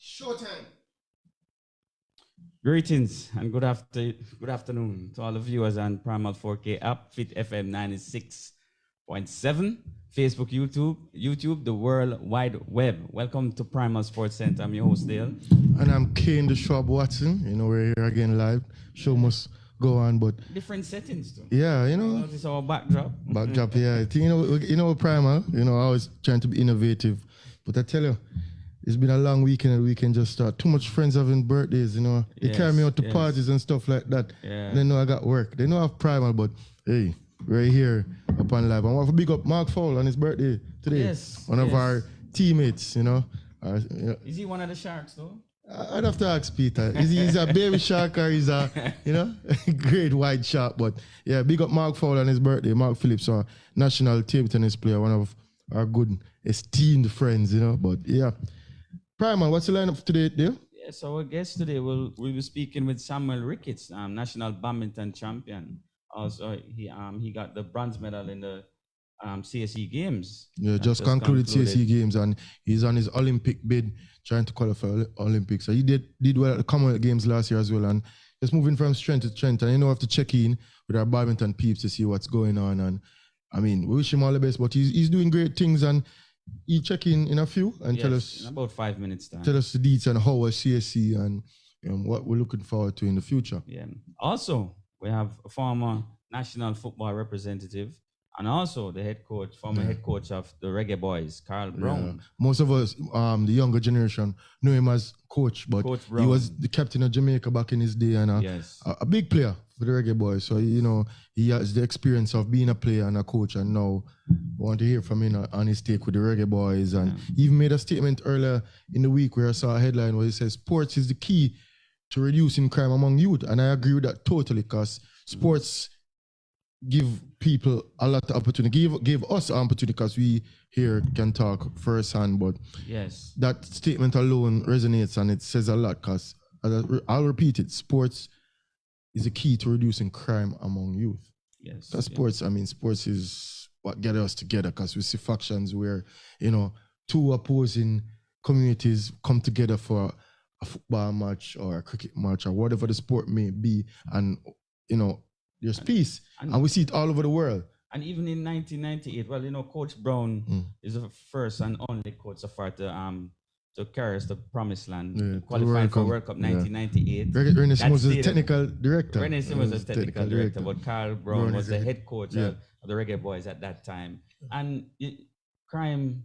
Showtime. Greetings and good afternoon to all the viewers on Primal 4K app, Fit FM 96.7, Facebook, YouTube, the World Wide Web. Welcome to Primal Sports Center. I'm your host, Dale. And I'm Kane the Schwab Watson. You know, we're here again live. Show must go on, but different settings too. Yeah, you know. This is our backdrop. Backdrop, yeah. You know, Primal. You know, I was trying to be innovative, but I tell you, it's been a long weekend and we can just start. Too much friends having birthdays, you know. They carry me out to parties and stuff like that. Yeah. They know I got work. They know I have Primal, but hey, right here upon live. I want to big up Mark Fowle on his birthday today. Yes. One of our teammates, you know. Is he one of the Sharks though? I'd have to ask Peter. He's a baby shark or he's a, you know, great white shark. But yeah, big up Mark Fowle on his birthday. Mark Phillips, our national table tennis player, one of our good esteemed friends, you know. But yeah. Primal, what's the lineup for today, Dale? Yeah, so our guest today we'll be speaking with Samuel Ricketts, national badminton champion. Also, he got the bronze medal in the CSE Games. Yeah, just concluded CSE Games, and he's on his Olympic bid, trying to qualify Olympics. So he did well at the Commonwealth Games last year as well, and just moving from strength to strength. And you know, we have to check in with our badminton peeps to see what's going on. And I mean, we wish him all the best, but he's doing great things. And you check in a few and tell us in about 5 minutes time. Tell us the deets and how was CSC and what we're looking forward to in the future. Yeah. Also, we have a former national football representative and also the former head coach of the Reggae Boys, Carl Brown. Yeah. Most of us, the younger generation, know him as coach, but he was the captain of Jamaica back in his day and a big player for the Reggae Boys. So, you know, he has the experience of being a player and a coach, and now I want to hear from him on his take with the Reggae Boys. And he even made a statement earlier in the week where I saw a headline where he says sports is the key to reducing crime among youth. And I agree with that totally, because sports give people a lot of opportunity, give us an opportunity, because we here can talk firsthand. But that statement alone resonates and it says a lot, because I'll repeat it, sports is the key to reducing crime among youth. Yes. Because sports is what gets us together, because we see factions where, you know, two opposing communities come together for a football match or a cricket match or whatever the sport may be, and, you know, there's peace. And we see it all over the world. And even in 1998, well, you know, Coach Brown is the first and only coach so far to carry us to Promised Land, qualifying for World Cup 1998. Rennie Simmons was the technical director. Rennie Simmons was the technical director, but Carl Brown was the head coach of the Reggae Boys at that time. And crime,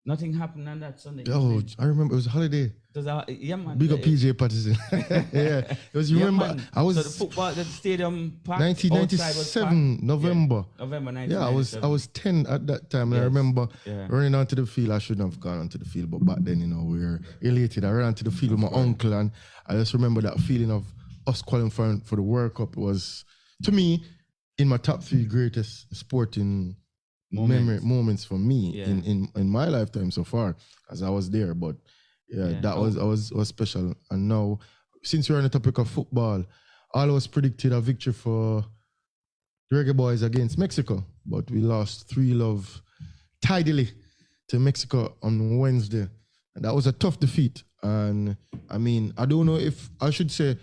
nothing happened on that Sunday. Oh, I remember it was a holiday. Man. Big up PJ Patterson. Yeah, it was. You remember? Man. I was the stadium park. 1997 November. November 1997. Yeah, I was 10 at that time, and I remember running onto the field. I shouldn't have gone onto the field, but back then, you know, we were elated. I ran onto the field with my uncle, and I just remember that feeling of us qualifying for the World Cup was, to me, in my top 3 greatest sporting moments for me in my lifetime so far, as I was there. But that was special. And now, since we're on the topic of football, all of us predicted a victory for the Reggae Boys against Mexico, but we lost 3-0 tidily to Mexico on Wednesday. And that was a tough defeat. And I mean, I don't know if I should say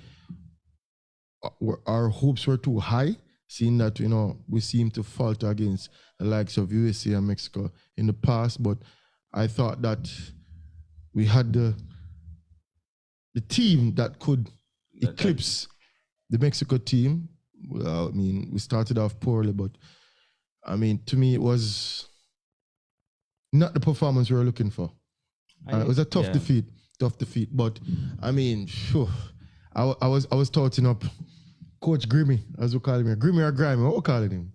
our hopes were too high, seeing that, you know, we seem to falter against the likes of USA and Mexico in the past. But I thought that we had the team that could eclipse the Mexico team. Well, I mean, we started off poorly, but I mean, to me, it was not the performance we were looking for. It was a tough defeat. But I mean, I was touting up Coach Grimmy, as we call him. Grimmy or Grimy, what we calling him?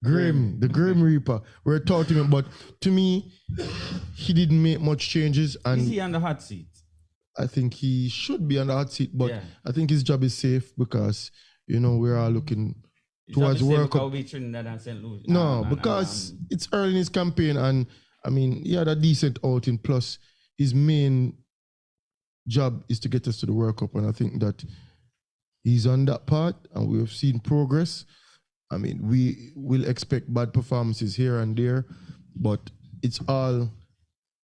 Grim, the Grim Reaper. We're touting him, but to me, he didn't make much changes. And is he on the hot seat? I think he should be on the hot seat, but I think his job is safe because, you know, we're all looking towards World Cup. No, because it's early in his campaign, and I mean, he had a decent outing. Plus, his main job is to get us to the World Cup, and I think that he's on that part, and we've seen progress. I mean, we will expect bad performances here and there, but it's all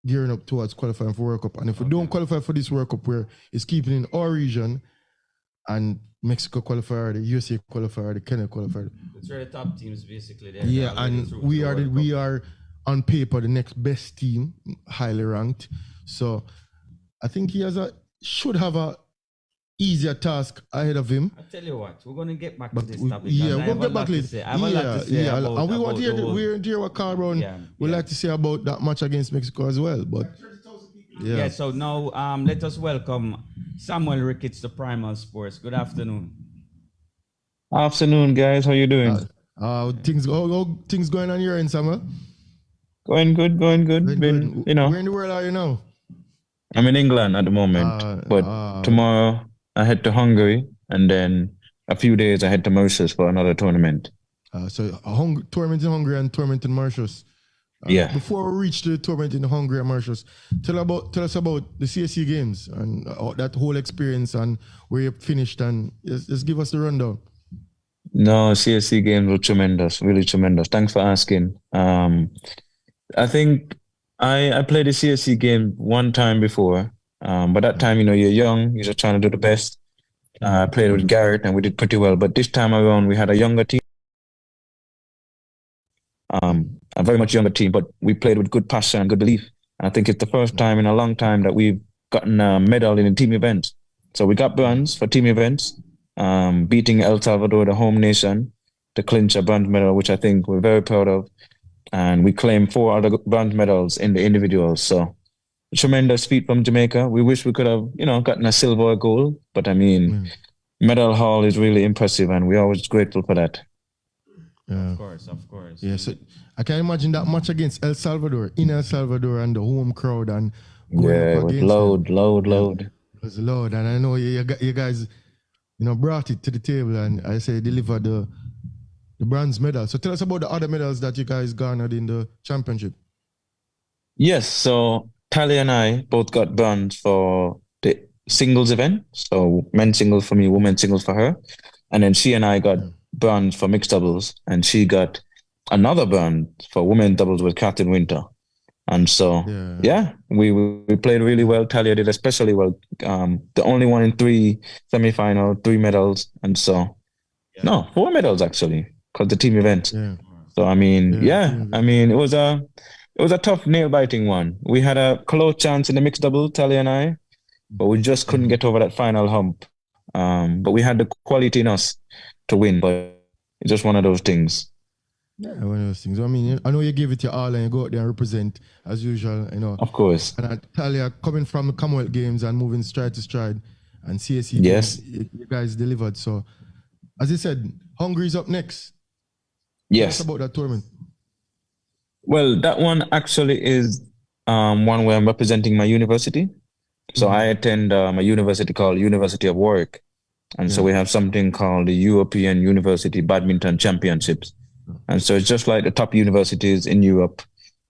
gearing up towards qualifying for World Cup. And if we don't qualify for this World Cup, where it's keeping in our region, and Mexico qualifier, the USA qualifier, the Kenya qualifier. It's really top teams basically there. Yeah, and we are on paper the next best team, highly ranked. So I think he should have a easier task ahead of him. I tell you what, we're gonna get back to this topic. Yeah, we're gonna get back to it. Yeah. And we want to hear what Carl Brown would like to say about that match against Mexico as well. But yeah, so now let us welcome Samuel Ricketts to Primal Sports. Good afternoon. Afternoon, guys. How you doing? Things going on your end, Samuel? Going good. Where in the world are you now? I'm in England at the moment, but tomorrow I head to Hungary, and then a few days I head to Mauritius for another tournament. So a tournament in Hungary and tournament in Mauritius. Yeah. Before we reach the tournament in Hungary and Mauritius, tell us about the CSC games and that whole experience and where you finished, and just give us the rundown. No, CSC games were tremendous, really tremendous. Thanks for asking. I think I played a CSC game one time before, but that time, you're young, you're just trying to do the best. I played with Garrett and we did pretty well, but this time around we had a younger team. A very much younger team, but we played with good passion and good belief. I think it's the first time in a long time that we've gotten a medal in a team event. So we got bronze for team events, beating El Salvador, the home nation, to clinch a bronze medal, which I think we're very proud of. And we claimed 4 other bronze medals in the individuals. So a tremendous feat from Jamaica. We wish we could have, gotten a silver or gold, but I mean, medal haul is really impressive, and we're always grateful for that. Yeah. Of course. Yeah, so I can imagine that match against El Salvador, in El Salvador, and the home crowd, and it was loud. It was loud, and I know you guys, brought it to the table, and I say delivered the bronze medal. So tell us about the other medals that you guys garnered in the championship. Yes, so Talia and I both got bronze for the singles event. So men's singles for me, women's singles for her, and then she and I got bronze for mixed doubles, and she got another bronze for women's doubles with Catherine Winter. And so, we played really well. Talia did especially well. The only one in 3 semi-final, 3 medals. And so, 4 medals actually, because the team event. Yeah. So, I mean, it was a tough nail-biting one. We had a close chance in the mixed double, Talia and I, but we just couldn't get over that final hump. But we had the quality in us to win, but it's just one of those things. Yeah, one of those things. I mean, I know you give it your all and you go out there and represent as usual, Of course. And Talia, coming from the Commonwealth Games and moving stride to stride, and CSC yes, games, you guys delivered. So, as you said, Hungary's up next. Yes. What about that tournament? Well, that one actually is one where I'm representing my university. So I attend a university called University of Warwick. And so we have something called the European University Badminton Championships. And so it's just like the top universities in Europe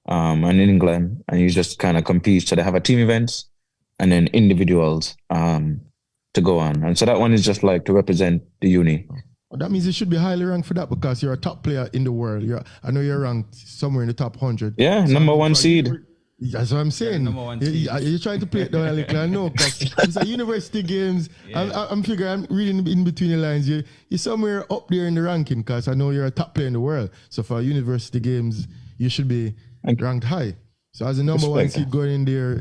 and in England. And you just kind of compete. So they have a team events and then individuals to go on. And so that one is just like to represent the uni. Well, that means you should be highly ranked for that because you're a top player in the world. I know you're ranked somewhere in the top 100. Yeah, so number 1 seed. That's what I'm saying. You're trying to play it down a little. I know, because it's a university games. I'm figuring, I'm reading in between the lines. You're somewhere up there in the ranking because I know you're a top player in the world. So for university games, you should be ranked high. So as a number 1 seed going in there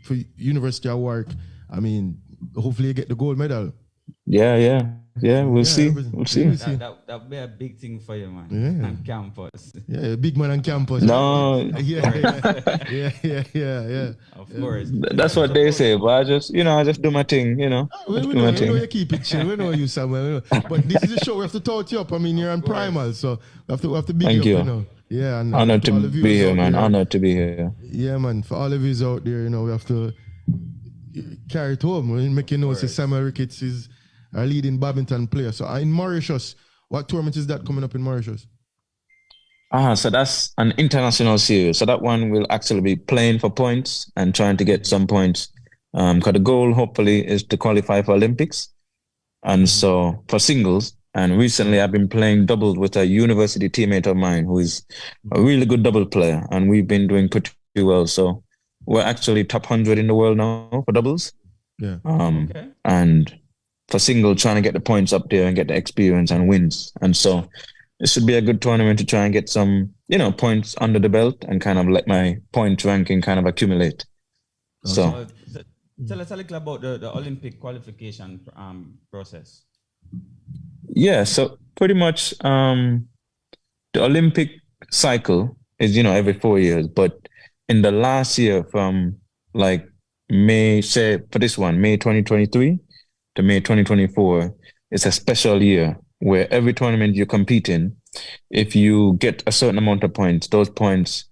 for University of Warwick, I mean, hopefully you get the gold medal. Yeah, we'll see. We'll see. That'll be a big thing for you, man. On campus. Yeah, big man on campus. No. Yeah. Of course. That's what they say, but I just do my thing, We know you keep it chill. We know you, Samuel. But this is a show, we have to talk you up. I mean, you're on Primal, so we have to big you up, Yeah, and honored to be here, man. Honored to be here. Yeah, man. For all of you out there, we have to carry it home. We make you know, say Samuel Ricketts is our leading badminton player. So in Mauritius, what tournament is that coming up in Mauritius? So that's an international series. So that one will actually be playing for points and trying to get some points. Because the goal, hopefully, is to qualify for Olympics. And so for singles, and recently I've been playing doubles with a university teammate of mine who is a really good double player. And we've been doing pretty well. So we're actually top 100 in the world now for doubles. Yeah. Okay. And for single, trying to get the points up there and get the experience and wins. And so it should be a good tournament to try and get some, points under the belt and kind of let my point ranking kind of accumulate. So tell us a little about the Olympic qualification process. yeah, so pretty much the Olympic cycle is, every 4 years. But in the last year from like May, say for this one, May 2023 to May 2024, it's a special year where every tournament you compete in, if you get a certain amount of points, those points,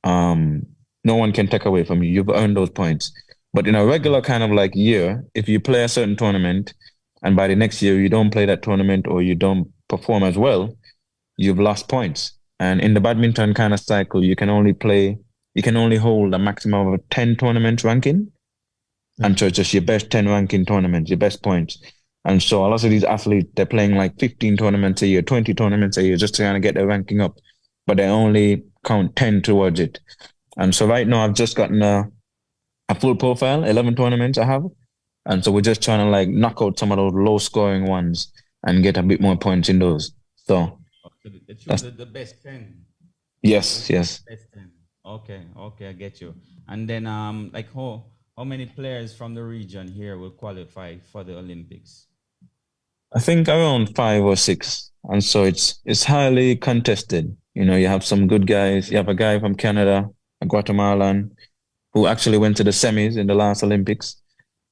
no one can take away from you. You've earned those points. But in a regular kind of like year, if you play a certain tournament and by the next year you don't play that tournament or you don't perform as well, you've lost points. And in the badminton kind of cycle, you can only hold a maximum of 10 tournaments ranking. And so it's just your best 10 ranking tournaments, your best points. And so a lot of these athletes, they're playing like 15 tournaments a year, 20 tournaments a year, just trying to get their ranking up. But they only count 10 towards it. And so right now I've just gotten a full profile, 11 tournaments I have. And so we're just trying to like knock out some of those low scoring ones and get a bit more points in those. So that's the best 10. Yes. Best 10. Okay, I get you. And then like how many players from the region here will qualify for the Olympics? I think around 5 or 6. And so it's highly contested. You have some good guys. You have a guy from Canada, a Guatemalan, who actually went to the semis in the last Olympics,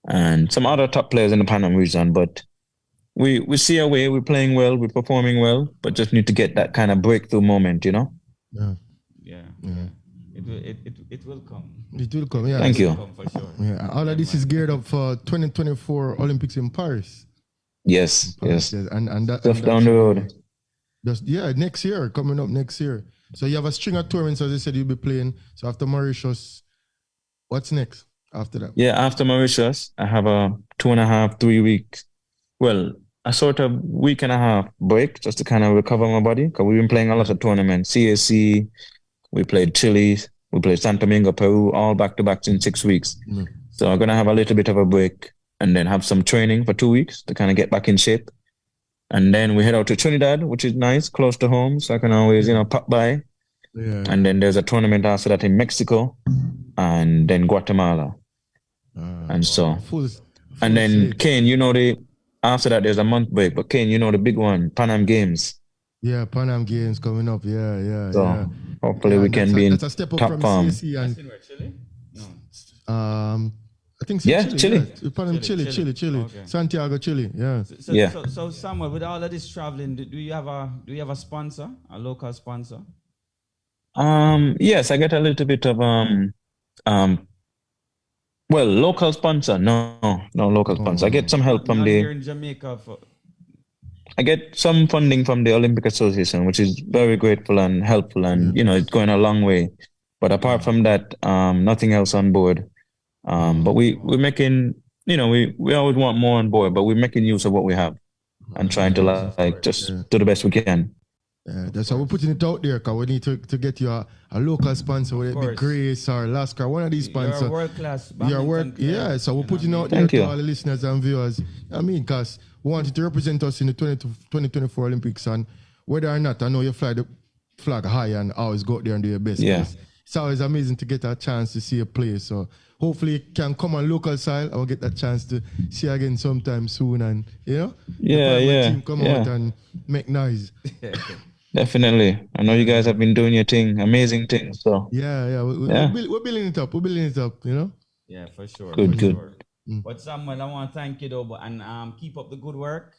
and some other top players in the Pan Am region. But we see a way, we're playing well, we're performing well, but just need to get that kind of breakthrough moment, Yeah. It will come. It will come, yeah. Thank you. For sure. Yeah, all of this is geared up for 2024 Olympics in Paris. Yes. And that Just down the road. Next year, coming up next year. So you have a string of tournaments, as I said, you'll be playing. So after Mauritius, what's next after that? Yeah, after Mauritius, I have a 2.5, 3 weeks. Well, a sort of week and a half break just to kind of recover my body, because we've been playing a lot of tournaments. CAC, we played Chile, we played Santo Domingo, Peru, all back-to-backs in 6 weeks. So I'm going to have a little bit of a break and then have some training for 2 weeks to kind of get back in shape. And then we head out to Trinidad, which is nice, close to home, so I can always, pop by. Yeah. And then there's a tournament after that in Mexico and then Guatemala. And so, and then Kane, after that there's a month break, but Kane, the big one, Pan Am Games. Yeah, Pan Am Games coming up. Yeah. So hopefully we can be in that's a step up top from form. CAC and Chile? No. I think Chile. Yeah. Pan Am Chile. Okay. Santiago, Chile. Yeah. So Samuel, with all of this traveling, do you have a sponsor, a local sponsor? Yes, I get a little bit of local sponsor. No local sponsor. I get some help from here in Jamaica I get some funding from the Olympic Association, which is very grateful and helpful, and it's going a long way. But apart from that, nothing else on board. But we're making, we always want more on board, but we're making use of what we have and trying to do the best we can. That's how we're putting it out there, because we need to get you a local sponsor, whether it be Grace or Lascar, one of these sponsors. You're a world-class. So we're putting out there to all the listeners and viewers. Because we wanted to represent us in the 2024 Olympics, and whether or not, I know you fly the flag high and always go out there and do your best. Yeah. It's always amazing to get a chance to see a play. So hopefully it can come on local style, and we'll get that chance to see again sometime soon, and the team come out and make noise. Definitely. I know you guys have been doing your thing, amazing thing. So we're building it up. Yeah, for sure. Good. Sure. But Samuel, I want to thank you though, and keep up the good work,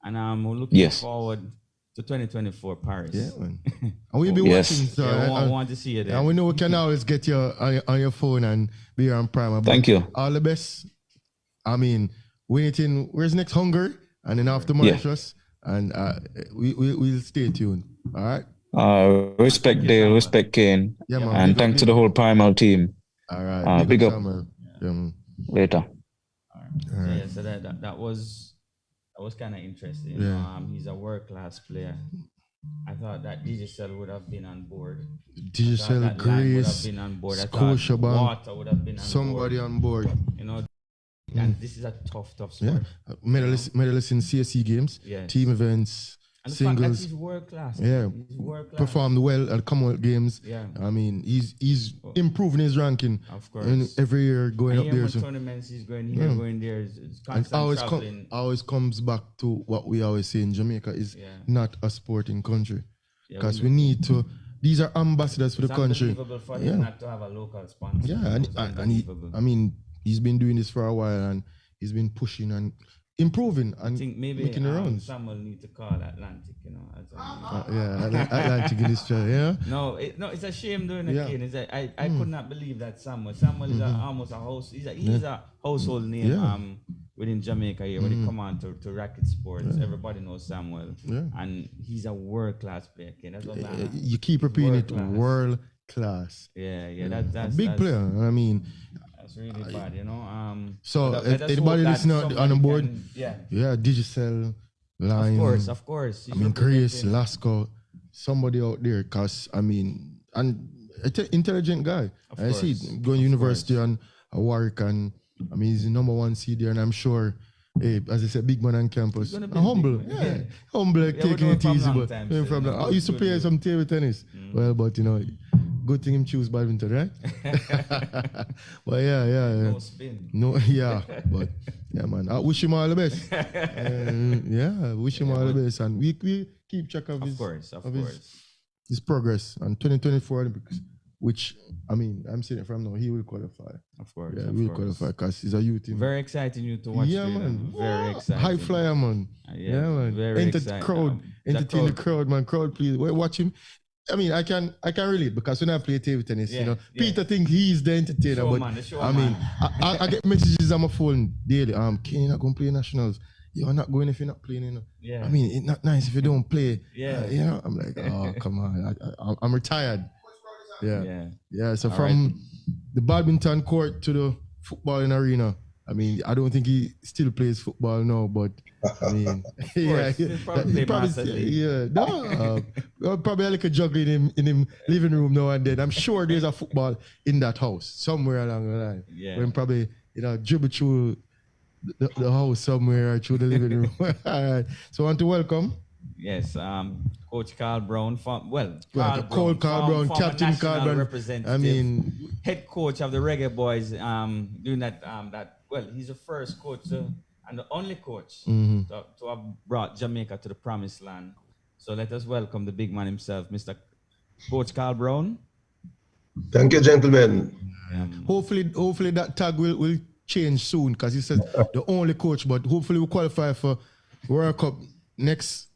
and we're looking forward to 2024 Paris. Yeah, man. And we'll be watching. So I want to see you there. And we know we can always get you on your phone and be on Prime. Thank you. All the best. I mean, where's next? Hungary, and then after Mauritius, and we'll stay tuned. All right. Respect Dale, respect Kane, and thanks to the whole Primal team. All right. Big up. Later. All right. So that was kind of interesting. Yeah. He's a world-class player. I thought that Digicel would have been on board. Digicel, Grace, been on board. Scotiabank, Water would have been on somebody board. on board. You know, and this is a tough sport. Yeah, medalist in CSE games, team events, and singles. He's world class. Yeah, he's world class. Performed well at Commonwealth Games. Yeah, I mean, he's improving his ranking. Of course, every year going up there. So tournaments, he's going here, going there. It's constant always comes back to what we always say in Jamaica is not a sporting country, because we need to. These are ambassadors for the country. It's unbelievable for him not to have a local sponsor. Yeah, and he, he's been doing this for a while, and he's been pushing and improving and I think maybe making the rounds. Samuel need to call Atlantic, you know. Atlantic in this show, yeah. No, it's a shame doing it again. It's I could not believe that Samuel is almost a host. He's a household name within Jamaica here. When it come on to Ricketts sports, everybody knows Samuel, and he's a world class player. Okay? That's what you keep repeating it, world class. That's a big player. I mean. It's really bad, you know. So anybody listening on the board, Digicel, Line, of course. I mean, Grace, Lasco, somebody out there, cause I mean, and intelligent guy. I see it, going to university and Warwick, and I mean, he's the #1 seed there, and I'm sure. Hey, as I said, big man on campus, humble, humble, taking it easy. But I used to play some table tennis. Well, but you know. Good thing him choose badminton, right? But No spin. No, but man. I wish him all the best. Wish him all the best, and we keep track of his progress. And 2024 Olympics, which I mean, I'm saying it from now, he will qualify. Of course, he will qualify because he's a youth team. Very exciting you to watch. Yeah, man. Very exciting. High flyer, man. Man. Very exciting. Entertain the crowd, man. Crowd, please watch him. I mean, I can relate because when I play table tennis, you know, Peter thinks he's the entertainer, I get messages on my phone daily. Kane, you're not going to play nationals. You're not going if you're not playing, you know. Yeah. I mean, it's not nice if you don't play. Yeah. You know, I'm like, oh, come on. I'm retired. Yeah. So all from the badminton court to the footballing arena, I mean, I don't think he still plays football now, but I mean, probably like a juggling in him living room now and then. I'm sure there's a football in that house somewhere along the line. Yeah. When probably dribble through the house somewhere or through the living room. All right. So I want to welcome. Yes, Coach Carl Brown. Carl Brown, Captain Carl Brown, representative. I mean, head coach of the Reggae Boys. Doing that. Well, he's the first coach and the only coach to have brought Jamaica to the promised land. So let us welcome the big man himself, Mr. Coach Carl Brown. Thank you, gentlemen. Hopefully that tag will change soon, because he says the only coach, but hopefully we'll qualify for World Cup next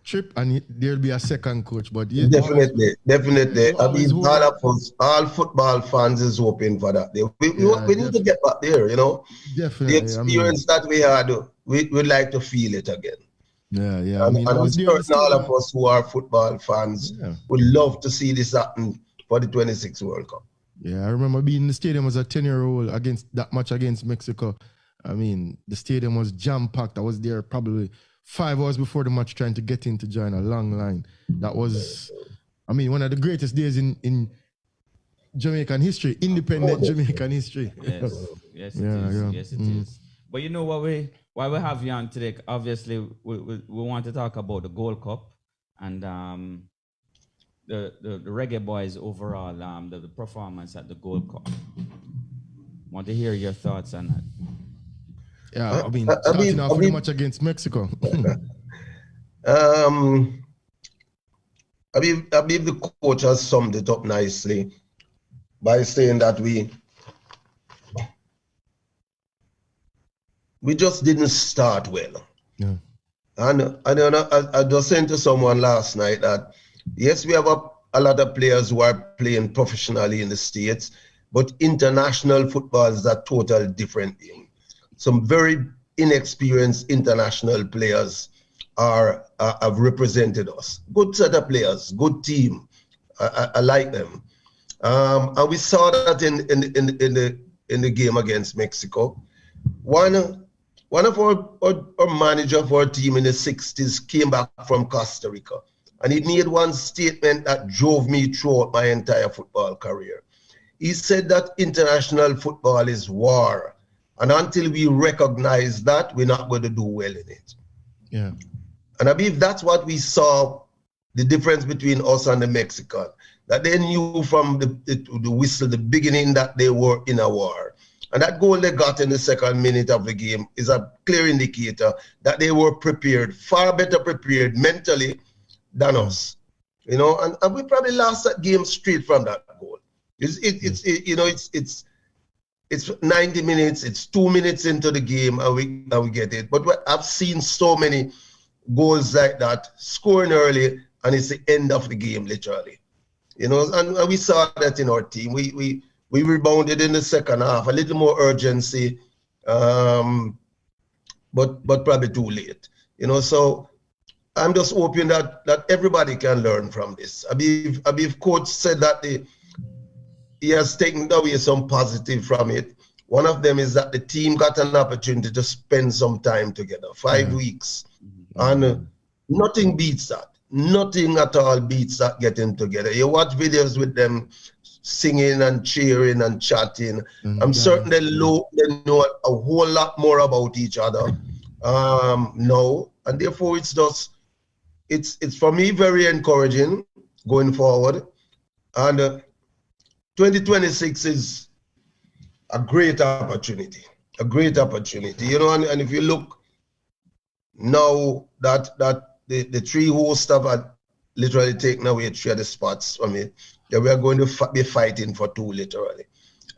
trip and there'll be a second coach. But definitely. I mean, all of us, all football fans is hoping for that. We need to get back there, you know. Definitely. The experience that we had, we'd like to feel it again. Yeah. And I'm certain all of us who are football fans would love to see this happen for the 26th World Cup. Yeah, I remember being in the stadium as a 10-year-old against that match against Mexico. I mean, the stadium was jam-packed. I was there probably 5 hours before the match trying to get in to join a long line. That was, I mean, one of the greatest days in Jamaican history, independent Jamaican history. Yes, it is. But you know what why we have you on today, obviously we want to talk about the Gold Cup and the Reggae Boys overall, the performance at the Gold Cup. Want to hear your thoughts on that. Yeah, I mean, starting off with the match against Mexico. I believe the coach has summed it up nicely by saying that we just didn't start well. Yeah. And I just said to someone last night that, yes, we have a lot of players who are playing professionally in the States, but international football is a total different thing. Some very inexperienced international players have represented us. Good set of players, good team. I like them. And we saw that in the game against Mexico. One of our manager of our team in the 60s came back from Costa Rica And he made one statement that drove me throughout my entire football career. He said that international football is war. And until we recognize that, we're not going to do well in it. Yeah. And I believe that's what we saw, the difference between us and the Mexican. That they knew from the whistle, the beginning, that they were in a war. And that goal they got in the second minute of the game is a clear indicator that they were prepared, far better prepared mentally than us. You know, and we probably lost that game straight from that goal. It's 90 minutes, it's 2 minutes into the game, and we get it. But I've seen so many goals like that, scoring early, and it's the end of the game, literally. You know, and we saw that in our team. We rebounded in the second half, a little more urgency, but probably too late. You know, so I'm just hoping that everybody can learn from this. I believe coach said that he has taken away some positive from it. One of them is that the team got an opportunity to spend some time together, 5 weeks. And nothing beats that. Nothing at all beats that getting together. You watch videos with them singing and cheering and chatting. I'm certain they know a whole lot more about each other now. And therefore it's for me very encouraging going forward. And 2026 is a great opportunity, you know, and if you look now that the three hosts have literally taken away 3 of the spots from it, that we are going to be fighting for 2, literally.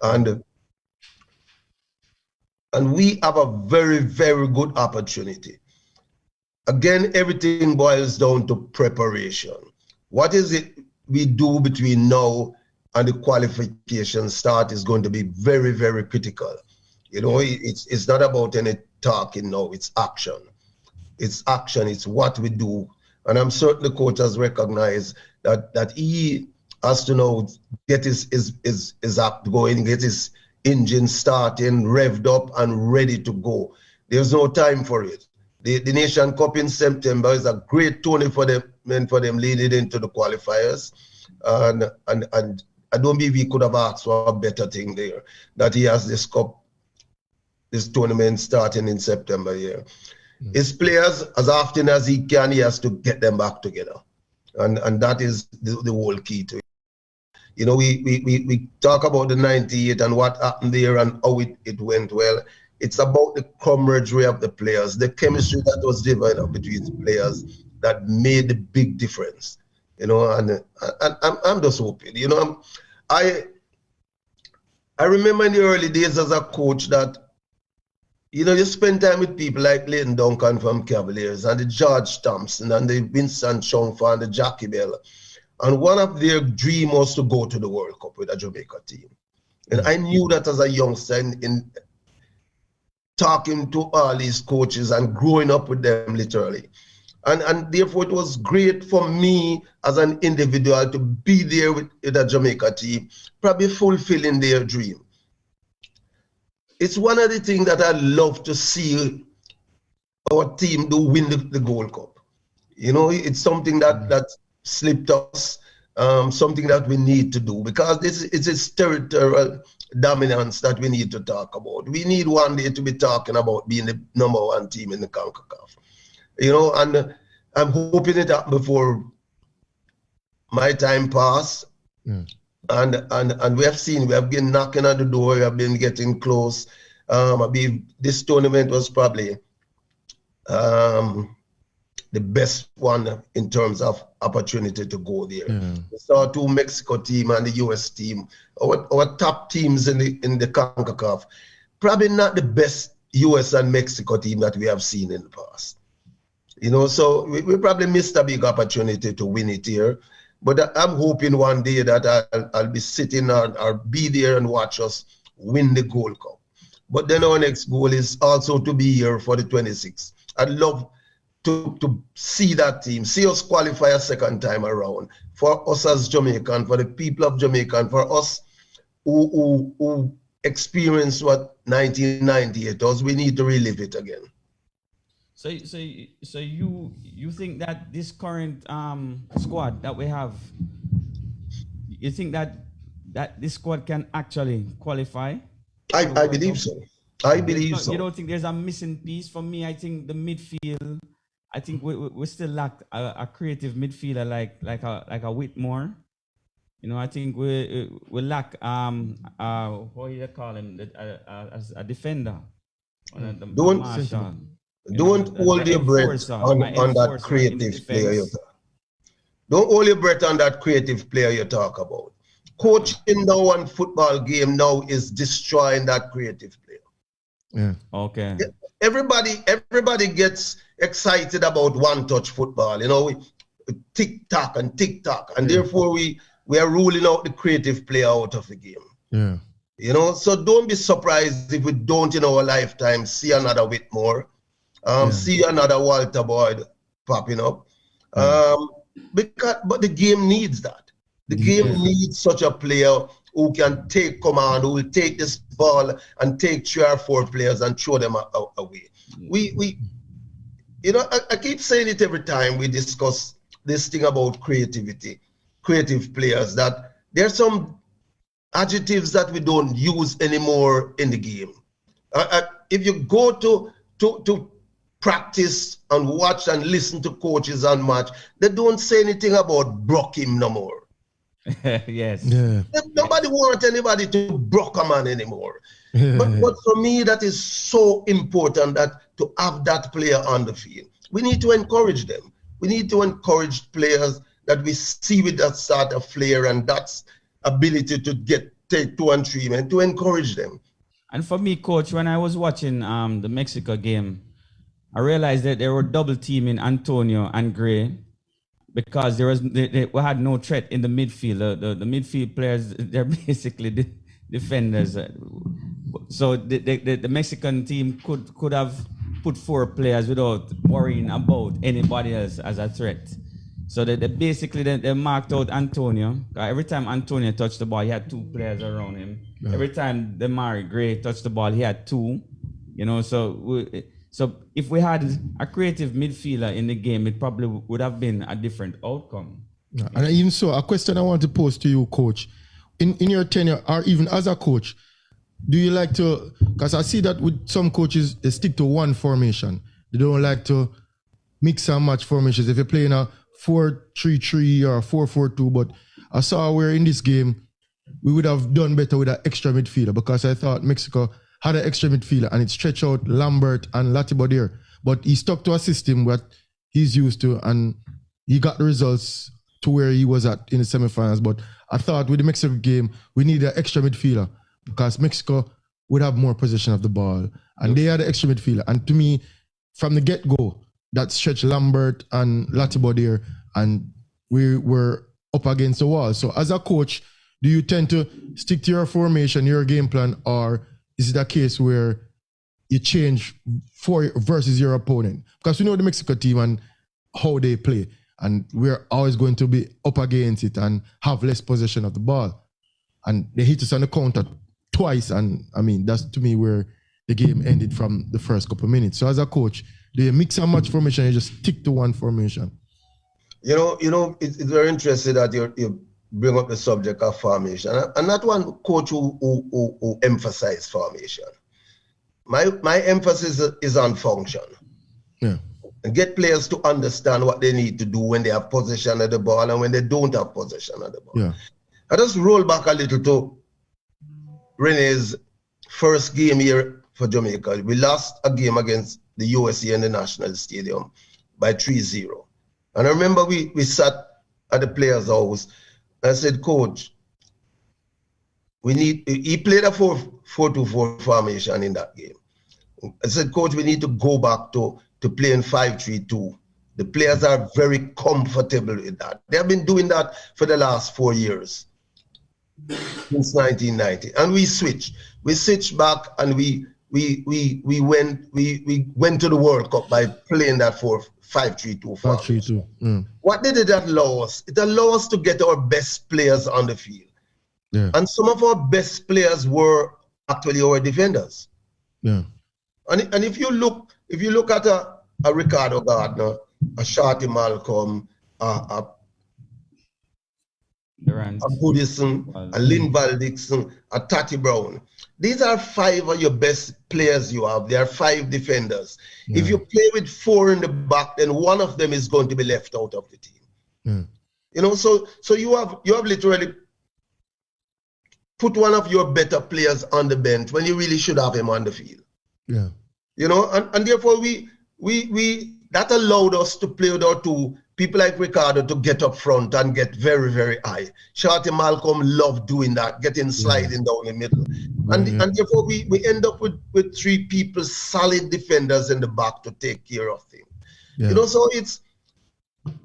And we have a very, very good opportunity. Again, everything boils down to preparation. What is it we do between now and the qualification start is going to be very, very critical. You know, it's not about any talking now, it's action. It's action, it's what we do. And I'm certain the coach has recognized that he has to now get his act going, get his engine starting, revved up and ready to go. There's no time for it. The Nation Cup in September is a great tourney for them leading into the qualifiers. And I don't believe he could have asked for a better thing there, that he has this cup, this tournament starting in September here. His players, as often as he can, he has to get them back together. And that is the whole key to it. You know, we talk about the 98 and what happened there and how it went well. It's about the camaraderie of the players, the chemistry that was developed between the players that made the big difference. You know, and I'm just hoping, you know, I remember in the early days as a coach that, you know, you spend time with people like Leighton Duncan from Cavaliers and the George Thompson and the Vincent Chongfa and the Jackie Bell. And one of their dreams was to go to the World Cup with a Jamaica team. And I knew that as a youngster in talking to all these coaches and growing up with them literally. And therefore it was great for me as an individual to be there with the Jamaica team, probably fulfilling their dream. It's one of the things that I love to see our team do win the Gold Cup. You know, it's something that slipped us, something that we need to do, because it's this territorial dominance that we need to talk about. We need one day to be talking about being the #1 team in the CONCACAF. You know, and I'm hoping it up before my time pass. And we have been knocking on the door, we have been getting close. I believe this tournament was probably the best one in terms of opportunity to go there. We saw 2 Mexico team and the US team, our top teams in the CONCACAF. Probably not the best US and Mexico team that we have seen in the past. You know, so we probably missed a big opportunity to win it here. But I'm hoping one day that I'll be sitting or be there and watch us win the Gold Cup. But then our next goal is also to be here for the 26th. I'd love to see that team, see us qualify a second time around. For us as Jamaican, for the people of Jamaica, and for us who experienced what 1998 was, we need to relive it again. So you think that this current squad that we have, you think that this squad can actually qualify? I believe so. I believe so. You don't think there's a missing piece? For me, I think the midfield. I think we still lack a creative midfielder like a Whitmore. You know, I think we lack what you call him as a defender. Don't hold your breath on that creative player you talk. Don't hold your breath on that creative player you talk about. Coaching now on football game now is destroying that creative player. Yeah. Okay. Everybody gets excited about one-touch football. You know, tick-tock, and therefore we are ruling out the creative player out of the game. Yeah. You know, so don't be surprised if we don't in our lifetime see another Whitmore, see another Walter Boyd popping up. But the game needs that. The game needs such a player who can take command, who will take this ball and take 3 or 4 players and throw them away. We you know, I keep saying it every time we discuss this thing about creativity, creative players, that there's some adjectives that we don't use anymore in the game. If you go to practice and watch and listen to coaches and match, they don't say anything about broke him no more. Yes. Yeah. Nobody wants anybody to broke a man anymore. But for me, that is so important, that to have that player on the field. We need to encourage them. We need to encourage players that we see with that sort of flair and that ability to take 2 and 3 men, to encourage them. And for me, coach, when I was watching the Mexico game, I realized that they were double teaming Antonio and Gray, because we had no threat in the midfield. The midfield players, they're basically defenders. So the Mexican team could have put 4 players without worrying about anybody else as a threat. So they marked out Antonio. Every time Antonio touched the ball, he had 2 players around him. Yeah. Every time Demari Gray touched the ball, he had 2. You know, so if we had a creative midfielder in the game, it probably would have been a different outcome. Yeah. And even so, a question I want to pose to you, coach. In your tenure, or even as a coach, do you like to, because I see that with some coaches, they stick to one formation. They don't like to mix and match formations. If you're playing a 4-3-3 or 4-4-2, but I saw where in this game, we would have done better with an extra midfielder, because I thought Mexico had an extra midfielder and it stretched out Lambert and Latibo there. But he stuck to a system that he's used to, and he got the results to where he was at in the semifinals. But I thought with the Mexico game, we need an extra midfielder, because Mexico would have more possession of the ball. And they had an extra midfielder. And to me, from the get-go, that stretched Lambert and Latibo there, and we were up against the wall. So as a coach, do you tend to stick to your formation, your game plan, or is it a case where you change versus your opponent? Because we know the Mexico team and how they play, and we're always going to be up against it and have less possession of the ball. And they hit us on the counter twice, and I mean, that's to me where the game ended from the first couple of minutes. So as a coach, do you mix and match formation, or you just stick to one formation? You know, it's very interesting that you bring up the subject of formation. I'm not one coach who emphasizes formation. My emphasis is on function. Yeah. And get players to understand what they need to do when they have possession of the ball and when they don't have possession of the ball. Yeah. I just roll back a little to Rene's first game here for Jamaica. We lost a game against the USA in the National Stadium by 3-0. And I remember we sat at the players' house. I said, Coach, he played a 4-2-4 formation in that game. I said, Coach, we need to go back to playing 5-3-2. The players are very comfortable with that. They have been doing that for the last 4 years, since 1990. And we switched. We switched back, and we went to the World Cup by playing that 5-3-2 formation. 5-3-2. What did it allow us? It allowed us to get our best players on the field. Yeah. And some of our best players were actually our defenders. Yeah. And if you look at Ricardo Gardner, a Shorty Malcolm, a Goodison, a Linval Dixon, a Tati Brown. These are 5 of your best players you have. There are 5 defenders. Yeah. If you play with 4 in the back, then one of them is going to be left out of the team. Yeah. You know, so you have literally put one of your better players on the bench when you really should have him on the field. Yeah. You know, and therefore we that allowed us to play with our 2 people like Ricardo to get up front and get very, very high. Shorty Malcolm loved doing that, getting sliding down the middle. And therefore we end up with 3 people, solid defenders in the back to take care of things. Yeah. You know, so it's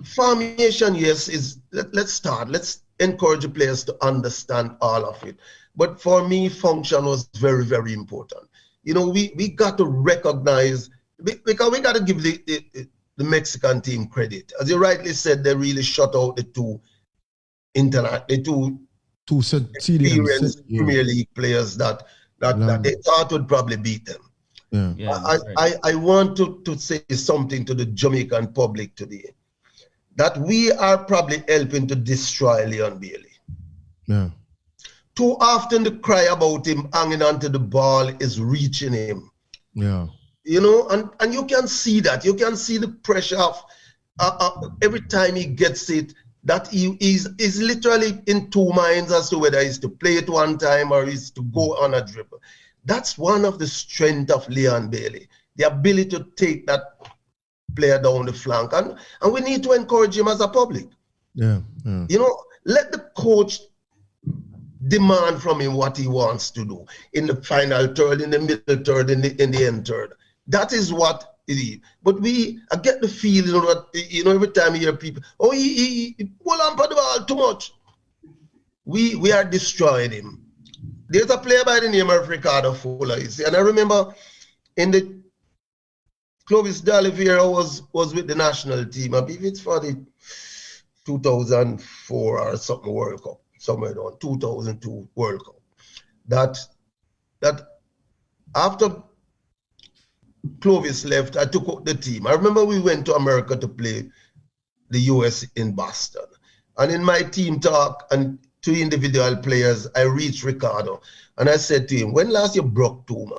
formation, yes, let's start. Let's encourage the players to understand all of it. But for me, function was very, very important. You know, we got to recognize, because we got to give the Mexican team credit. As you rightly said, they really shut out the 2 experienced Premier League players that they thought would probably beat them. Yeah. I want to say something to the Jamaican public today, that we are probably helping to destroy Leon Bailey. Yeah. Too often the cry about him hanging onto the ball is reaching him. Yeah. You know, and you can see that. You can see the pressure of every time he gets it, that he's literally in 2 minds as to whether he's to play it one time or he's to go on a dribble. That's one of the strengths of Leon Bailey, the ability to take that player down the flank. And we need to encourage him as a public. Yeah. You know, let the coach demand from him what he wants to do in the final third, in the middle third, in the end third. That is what it is. But I get the feeling that, you know, every time you hear people, oh, he hold on for the ball too much. We are destroying him. There's a player by the name of Ricardo Fuller, you see, and I remember in the Clovis D'Oliveira was with the national team. I believe it's for the 2004 or something World Cup, somewhere around 2002 World Cup. That after Clovis left, I took out the team. I remember we went to America to play the US in Boston. And in my team talk and to individual players, I reached Ricardo and I said to him, when last you broke 2, man?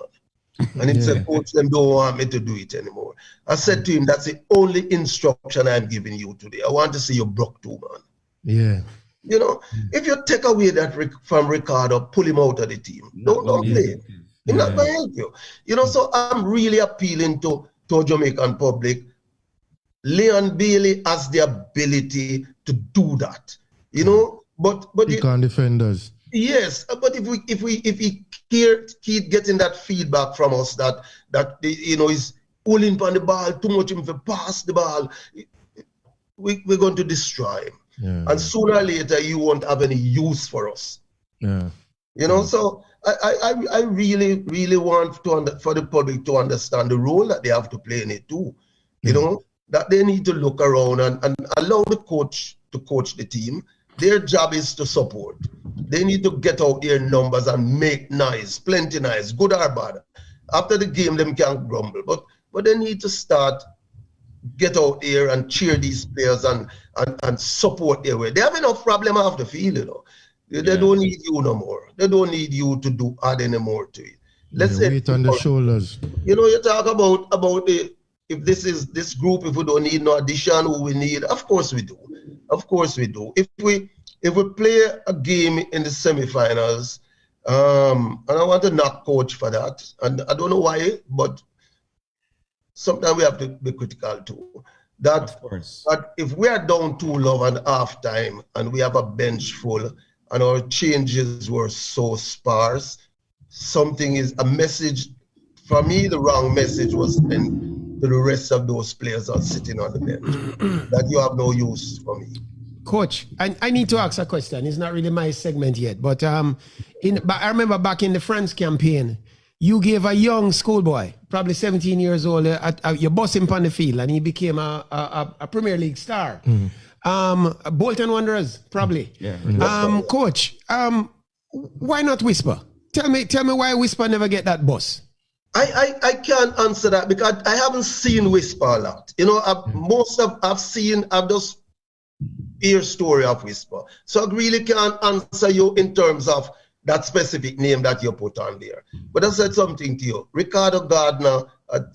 And he said, coach, them don't want me to do it anymore. I said to him, that's the only instruction I'm giving you today. I want to see you broke 2, man. Yeah. You know, if you take away that from Ricardo, pull him out of the team. Don't play. He's not going to help you. You know, so I'm really appealing to Jamaican public. Leon Bailey has the ability to do that. You know, but he can't defend us. Yes, but if we keep getting that feedback from us that you know, is pulling on the ball too much, if we pass the ball, we're going to destroy him. Yeah. And sooner or later, you won't have any use for us. Yeah. You know, so I really, really want for the public to understand the role that they have to play in it too. You know, that they need to look around and allow the coach to coach the team. Their job is to support. They need to get out their numbers and make noise, plenty noise, good or bad. After the game, them can't grumble. But they need to get out there and cheer these players and support their way. They have enough problem off the field, you know. They don't need you no more. They don't need you to add any more to it. Let's weight on the shoulders. You know, you talk about if this group, if we don't need no addition, who we need, of course we do. Of course we do. If we play a game in the semifinals, and I want to knock coach for that, and I don't know why, but sometimes we have to be critical too. That if we are down 2-0 at half time and we have a bench full and our changes were so sparse, something is a message. For me, the wrong message was sent to the rest of those players that are sitting on the bench, that you have no use for me. Coach, I need to ask a question. It's not really my segment yet, but I remember back in the France campaign, you gave a young schoolboy, probably 17 years old, you bust him on the field and he became a Premier League star. Bolton Wanderers, probably. Yeah. Coach, why not Whisper? Tell me why Whisper never get that bus. I can't answer that because I haven't seen Whisper a lot. You know, I've just hear story of Whisper. So I really can't answer you in terms of that specific name that you put on there. But I said something to you. Ricardo Gardner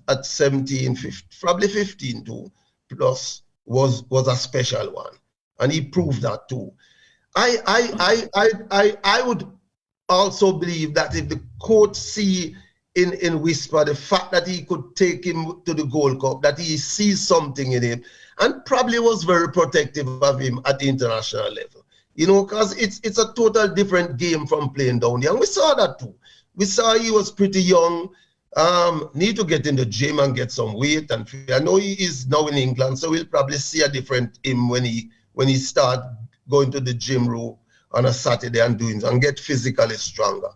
at 17, 15, probably 15 too, plus was a special one. And he proved that too. I would also believe that if the coach see in Whisper the fact that he could take him to the Gold Cup, that he sees something in him, and probably was very protective of him at the international level. You know, because it's a total different game from playing down here. And we saw that too. We saw he was pretty young, need to get in the gym and get some weight. And I know he is now in England, so we'll probably see a different him when he start going to the gym room on a Saturday and get physically stronger.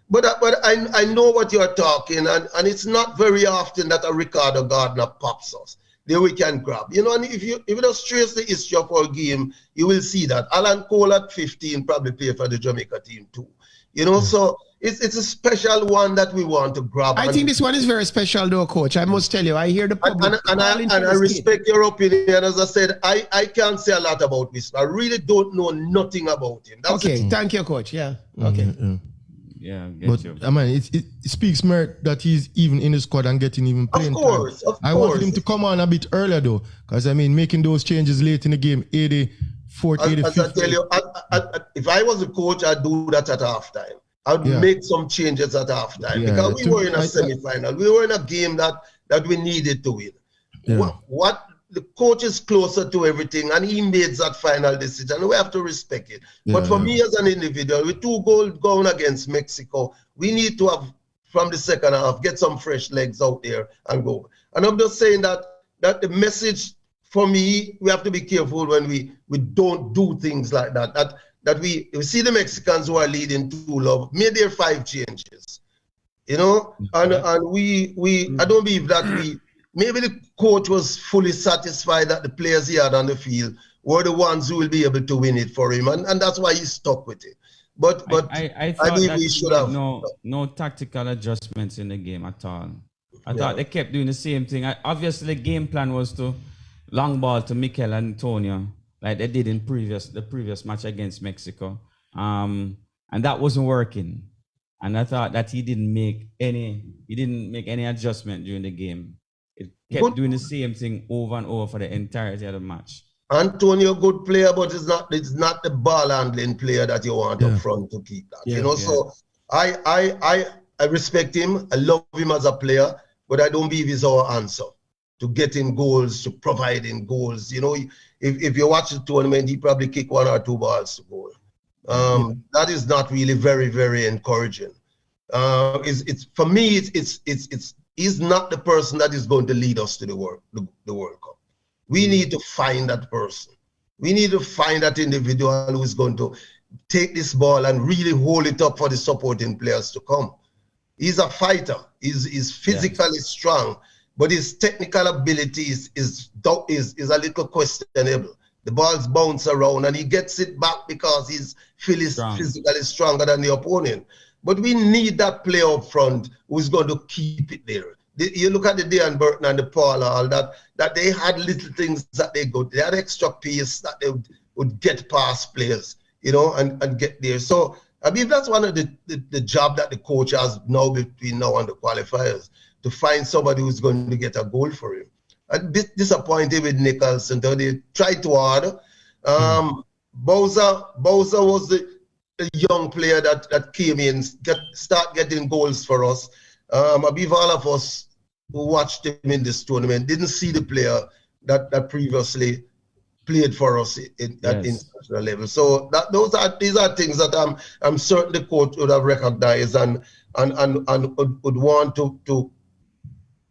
But I know what you're talking, and it's not very often that a Ricardo Gardner pops us. There we can grab. You know, and if you just trace the history of our game, you will see that. Alan Cole at 15 probably played for the Jamaica team too. You know, so it's a special one that we want to grab. I think this one is very special though, Coach. I must tell you, I hear the public. And I respect your opinion. As I said, I can't say a lot about this. I really don't know nothing about him. That's okay, thank you, Coach. Yeah, okay. Yeah, but I mean, it speaks merit that he's even in the squad and getting even playing time. Of course. I wanted him to come on a bit earlier though, because I mean, making those changes late in the game, 84th, 85th. As I tell you, if I was a coach, I'd do that at halftime. I'd make some changes at halftime because we were in a semi-final. We were in a game that we needed to win. Yeah. What the coach is closer to everything, and he made that final decision. We have to respect it. Yeah, but for me as an individual, with 2 goals going against Mexico, we need to have, from the second half, get some fresh legs out there and go. And I'm just saying that the message for me, we have to be careful when we don't do things like that. That we see the Mexicans who are leading 2-0, made their 5 changes. You know, and we I don't believe that maybe the coach was fully satisfied that the players he had on the field were the ones who will be able to win it for him, and that's why he stuck with it. But I believe we should have no tactical adjustments in the game at all. I thought they kept doing the same thing. Obviously, the game plan was to long ball to Mikel and Antonio, like they did in the previous match against Mexico, and that wasn't working. And I thought that he didn't make any adjustment during the game. It kept doing the same thing over and over for the entirety of the match. Antonio, good player, but it's not the ball handling player that you want up front to keep that. You know, so I respect him. I love him as a player, but I don't believe he's our answer to getting goals, to providing goals. You know, if you watch the tournament, he probably kick 1 or 2 balls to goal. That is not really very, very encouraging. It's for me, he's not the person that is going to lead us to the World Cup. We need to find that person. We need to find that individual who is going to take this ball and really hold it up for the supporting players to come. He's a fighter. He's physically strong, but his technical ability is a little questionable. The balls bounce around and he gets it back because he's physically stronger than the opponent. But we need that player up front who's going to keep it there. You look at the Dean Burton and the Paul, all that they had little things that they had extra pace that they would get past players, you know, and get there. So I mean, that's one of the job that the coach has now between now and the qualifiers, to find somebody who's going to get a goal for him. I'm a bit disappointed with Nicholson, though they tried too hard. Bowser was the young player that came in, start getting goals for us. I believe all of us who watched him in this tournament didn't see the player that previously played for us at international level. So these are things that I'm certain the coach would have recognized and would want to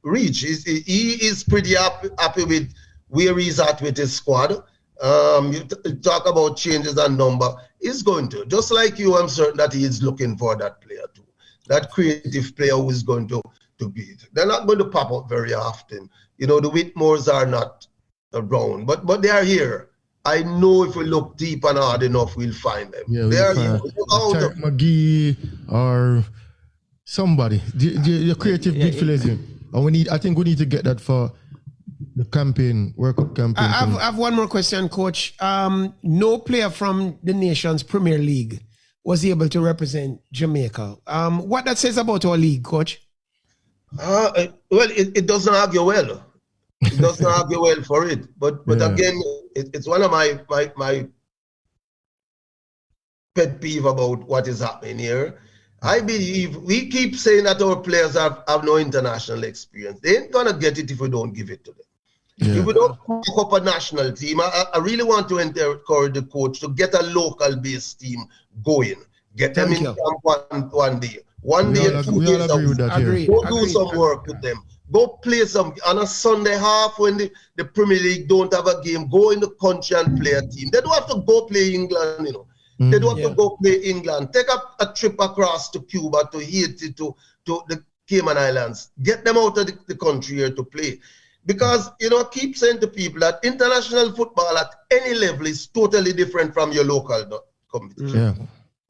reach. He is pretty happy with where he's at with his squad. You talk about changes and number. He's going to. Just like you, I'm certain that he is looking for that player too. That creative player who is going to beat. They're not going to pop up very often. You know, the Whitmores are not around, but they are here. I know if we look deep and hard enough, we'll find them. Yeah, they are here. Tarek McGee or Somebody, the creative midfielders, and I think we need to get that for the campaign, World Cup campaign. I have one more question, Coach. No player from the nation's Premier League was able to represent Jamaica. What that says about our league, Coach? Well, it doesn't argue well. It doesn't argue well for it. But again, it's one of my pet peeve about what is happening here. I believe we keep saying that our players have no international experience. They ain't gonna get it if we don't give it to them. If we don't cook up a national team, I really want to encourage the coach to get a local-based team going. Get them in camp one day. One day, 2 days a week. Go do some work with them. Go play some on a Sunday half when the Premier League don't have a game. Go in the country and play a team. They don't have to go play England, you know. They don't have to go play England. Take a trip across to Cuba, to Haiti, to the Cayman Islands. Get them out of the country here to play. Because, you know, I keep saying to people that international football at any level is totally different from your local competition. Yeah.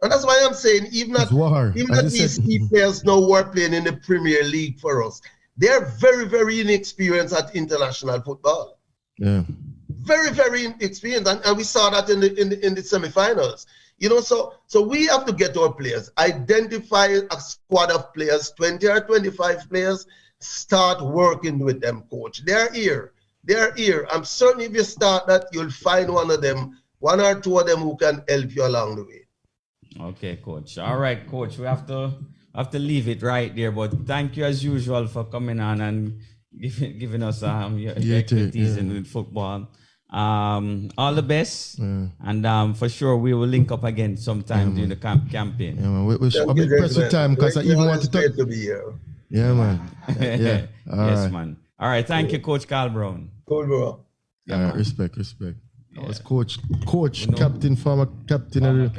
And that's why I'm saying, even that these key players now who are playing in the Premier League for us, they're very, very inexperienced at international football. Yeah. Very, very inexperienced. And we saw that in the semi-finals. You know, so we have to get our players, identify a squad of players, 20 or 25 players, start working with them, coach. They're here. I'm certain if you start that, you'll find one or two of them who can help you along the way. Okay, coach. All right, coach. We have to leave it right there. But thank you as usual for coming on and giving us your expertise in football. All the best, and for sure we will link up again sometime during the campaign. Yeah, man. We should be pressed for time because I even want to talk. To be here. Yeah, man. Yeah. Yes, man. All right. Thank you, Coach Carl Brown. Cool, bro. Yeah, respect. That was coach, captain, former captain.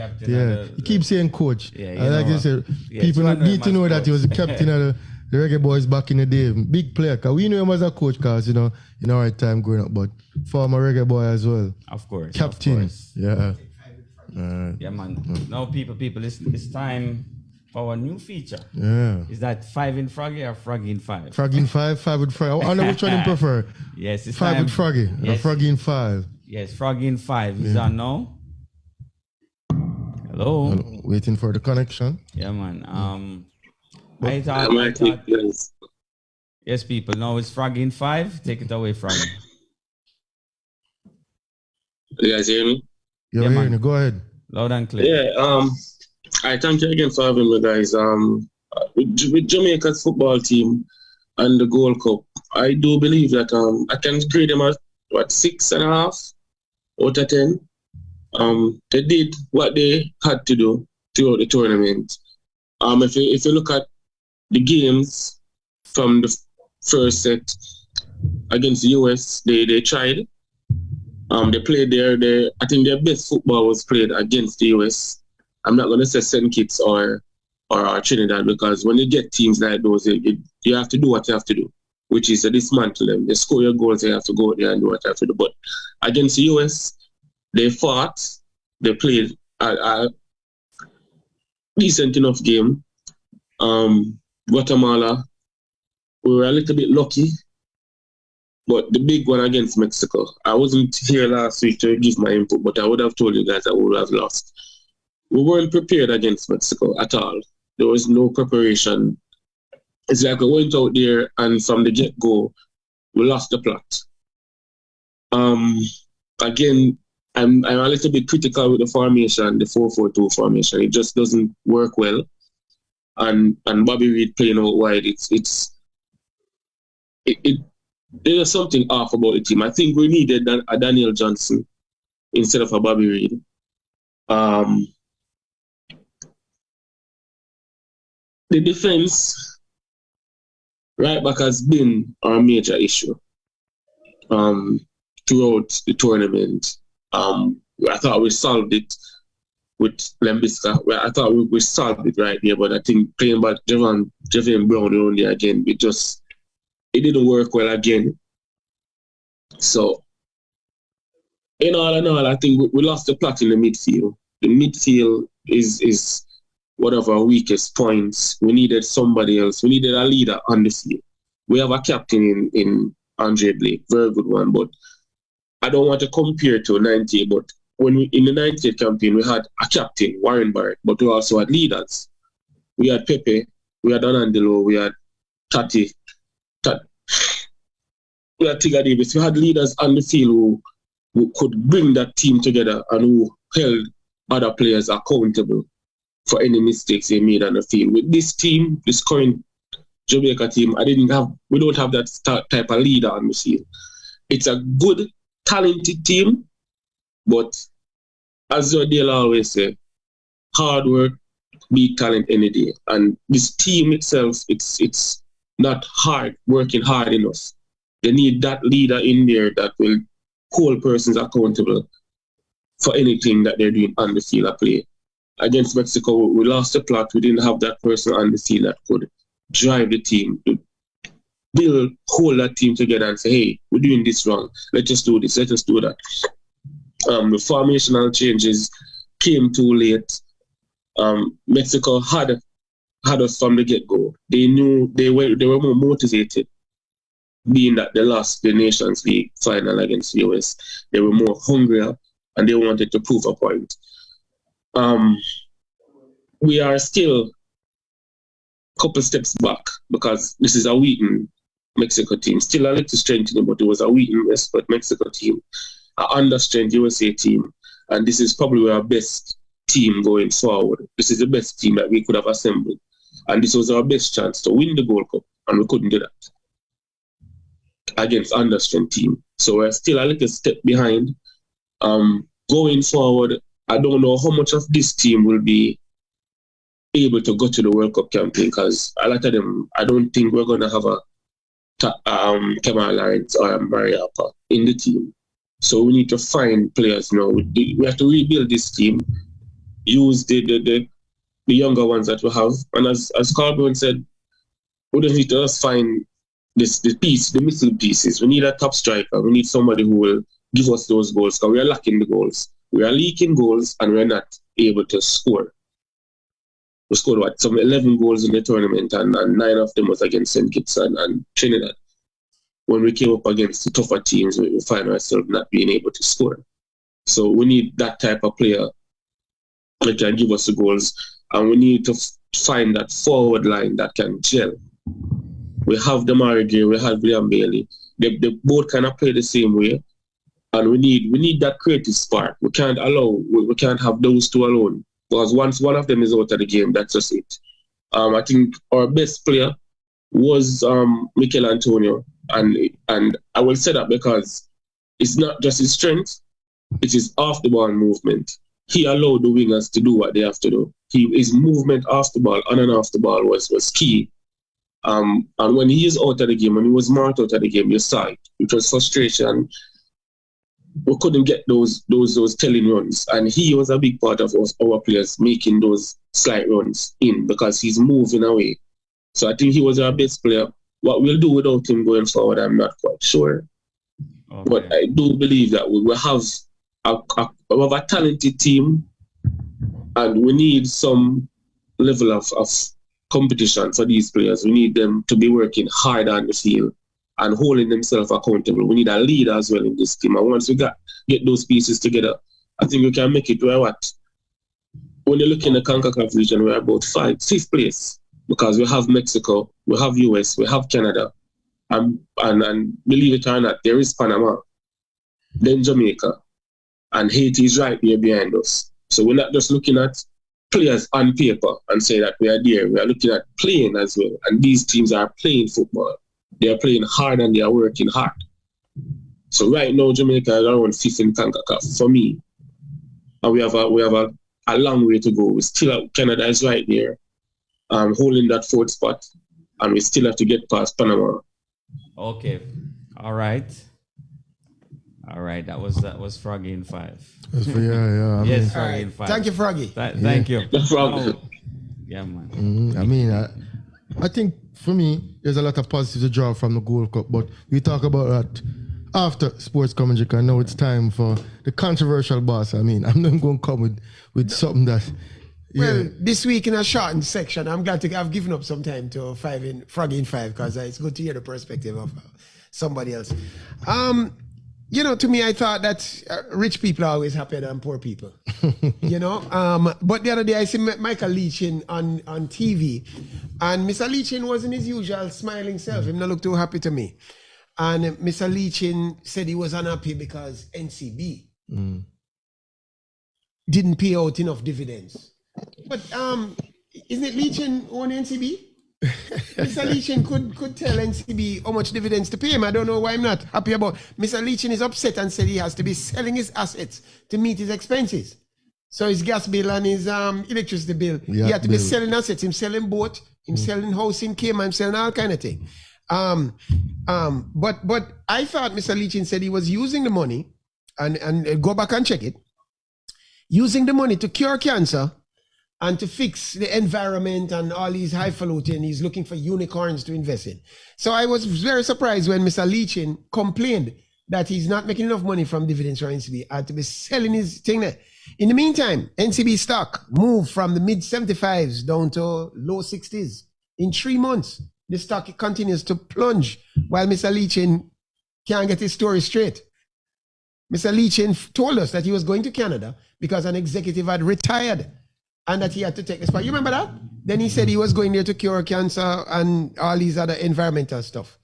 He keeps saying coach. Yeah, like you said, people need to know that he was the captain of the Reggae Boys back in the day. Big player. Cause we knew him as a coach because, you know, in our time growing up, but former Reggae Boy as well. Of course. Captain. Yeah. Yeah, man. Now, people, it's time for our new feature. Yeah. Is that 5 in Froggy or Froggy in 5? Froggy in 5, 5 with Froggy. I know which one you prefer. Yes, it's 5 time. with Froggy or Froggy in 5. Yes, Froggy in 5. Is that now? Hello? Waiting for the connection. Yeah, man. I thought yes, people. Now it's Froggy in 5. Take it away, Froggy. You guys hear me? Yeah, man. Go ahead. Loud and clear. Yeah. I thank you again for having me, guys. With Jamaica's football team and the Gold Cup, I do believe that I can grade them at 6.5 out of 10. They did what they had to do throughout the tournament. If you look at the games from the first set against the US, they tried. They played I think their best football was played against the US. I'm not going to say St. Kitts or Trinidad, because when you get teams like those, you have to do what you have to do, which is to dismantle them. They score your goals, you have to go there and do what you have to do. But against the US, they fought, they played a decent enough game. Guatemala, we were a little bit lucky, but the big one against Mexico, I wasn't here last week to give my input, but I would have told you guys that we would have lost. We weren't prepared against Mexico at all. There was no preparation. It's like we went out there and from the get-go, we lost the plot. Again, I'm a little bit critical with the formation, the 4-4-2 formation. It just doesn't work well. And Bobby Reid playing out wide, there's something off about the team. I think we needed a Daniel Johnson instead of a Bobby Reid. The defense right back has been our major issue throughout the tournament. I thought we solved it with Lembiska. I thought we solved it right there, but I think playing back Javon Brown only again, it didn't work well again. So, in all, I think we lost the plot in the midfield. The midfield is whatever our weakest points. We needed somebody else. We needed a leader on the field. We have a captain in Andre Blake, very good one, but I don't want to compare to 98, but when in the 98 campaign, we had a captain, Warren Barrett, but we also had leaders. We had Pepe, we had Anandelo, we had Tati, we had Tigger Davis. We had leaders on the field who could bring that team together and who held other players accountable for any mistakes they made on the field. With this team, this current Jamaica team, we don't have that type of leader on the field. It's a good, talented team, but as Jodel always say, hard work beat talent any day. And this team itself, it's not working hard enough. They need that leader in there that will hold persons accountable for anything that they're doing on the field of play. Against Mexico, we lost the plot. We didn't have that person on the field that could drive the team to hold that team together and say, hey, we're doing this wrong. Let's just do this. Let's just do that. The formational changes came too late. Mexico had us from the get-go. They knew they were more motivated, being that they lost the Nations League final against the US. They were more hungrier and they wanted to prove a point. We are still a couple steps back because this is a weakened Mexico team. Still a little strengthening, but it was a weakened West Mexico team, an under-strength USA team, and this is probably our best team going forward. This is the best team that we could have assembled, and this was our best chance to win the Gold Cup, and we couldn't do that against under-strength team. So we're still a little step behind. Going forward, I don't know how much of this team will be able to go to the World Cup campaign, because a lot of them, I don't think we're going to have a Kemal Lawrence or Mariapa in the team. So we need to find players now. We have to rebuild this team, use the younger ones that we have. And as Carlburn said, we don't need to just find the missing pieces. We need a top striker. We need somebody who will give us those goals, because we are lacking the goals. We are leaking goals and we're not able to score. We scored some 11 goals in the tournament, and 9 of them was against St. Kitts and Trinidad. When we came up against the tougher teams, we find ourselves not being able to score. So we need that type of player that can give us the goals, and we need to find that forward line that can gel. We have Damari Gray, we have William Bailey. They both kind of play the same way, and we need that creative spark. We can't have those two alone, because once one of them is out of the game, that's just it. I think our best player was Mikel Antonio, and I will say that because it's not just his strength, it is off the ball movement. He allowed the wingers to do what they have to do. His movement off the ball, on and off the ball was key. And when he is out of the game, when he was marked out of the game, you saw it. It was frustration. We couldn't get those telling runs, and he was a big part of our players making those slight runs in, because he's moving away. So I think he was our best player. What we'll do without him going forward, I'm not quite sure. Okay. But I do believe that we will have a talented team, and we need some level of competition for these players. We need them to be working hard on the field and holding themselves accountable. We need a leader as well in this team. And once we get those pieces together, I think we can make it where when you look in the CONCACAF region, we're about 5th place, because we have Mexico, we have US, we have Canada, and believe it or not, there is Panama, then Jamaica, and Haiti is right there behind us. So we're not just looking at players on paper and say that we are there. We are looking at playing as well, and these teams are playing football. They are playing hard and they are working hard. So right now, Jamaica is around 5th in CONCACAF for me, and we have a long way to go. We still Canada is right there, holding that 4th spot, and we still have to get past Panama. Okay, all right. That was Froggy in 5. Yeah. Yes, Froggy in 5. Thank you, Froggy. Thank you. No problem. Yeah, man. I mean, I think for me, there's a lot of positives to draw from the Gold Cup, but we talk about that after sports commentary. I know it's time for the controversial boss. I mean, I'm not going to come with something that Well, this week in a shortened section, I'm glad to have given up some time to Frog in 5 because it's good to hear the perspective of somebody else. To me, I thought that rich people are always happier than poor people. But the other day I see Michael Leachin on TV, and Mr. Leachin wasn't his usual smiling self. He didn't look too happy to me. And Mr. Leachin said he was unhappy because NCB didn't pay out enough dividends. But isn't it Leachin own NCB? Mr. Leachin could tell NCB how much dividends to pay him. I don't know why I'm not happy about. Mr. Leachin is upset and said he has to be selling his assets to meet his expenses. So his gas bill and his electricity bill, he had to be selling assets. Him selling boat, him selling house in Cayman, him selling all kind of thing. But I thought Mr. Leachin said he was using the money, and go back and check it, using the money to cure cancer and to fix the environment and all these highfalutin. He's looking for unicorns to invest in. So I was very surprised when Mr. Leachin complained that he's not making enough money from dividends from NCB and to be selling his thing there. In the meantime, NCB stock moved from the mid 75s down to low 60s. In 3 months, the stock continues to plunge while Mr. Leachin can't get his story straight. Mr. Leachin told us that he was going to Canada because an executive had retired and that he had to take the spot. You remember that? Then he said he was going there to cure cancer and all these other environmental stuff.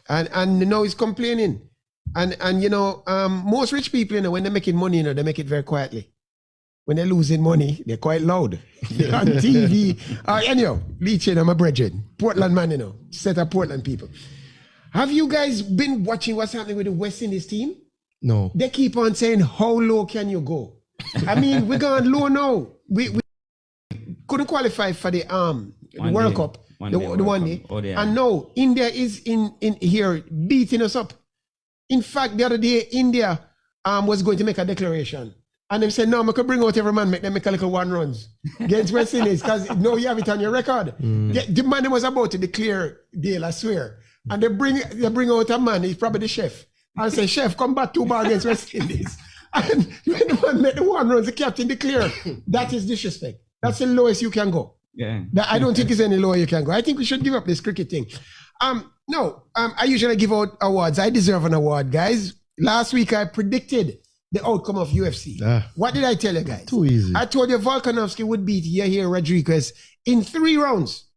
And now he's complaining. And most rich people, when they're making money, they make it very quietly. When they're losing money, they're quite loud. They're on TV. Anyhow, Leachin, I'm a brethren. Portland man, set of Portland people. Have you guys been watching what's happening with the West Indies team? No. They keep on saying, how low can you go? I mean, we're going low now. We couldn't qualify for the World Cup, the one day. Oh, yeah. And now India is in here beating us up. In fact, the other day, India was going to make a declaration. And they said, no, I could bring out every man, make them make a little 1 runs against West Indies, because now you have it on your record. The man was about to declare deal, I swear. And they bring out a man, he's probably the chef. And say, chef, come back 2 bars against West Indies. And when the man make the 1 runs, the captain declare, that is disrespect. That's the lowest you can go. Yeah. I don't think it's any lower you can go. I think we should give up this cricket thing. I usually give out awards. I deserve an award, guys. Last week, I predicted the outcome of UFC. What did I tell you guys? Too easy. I told you Volkanovski would beat Yair Rodriguez in 3 rounds.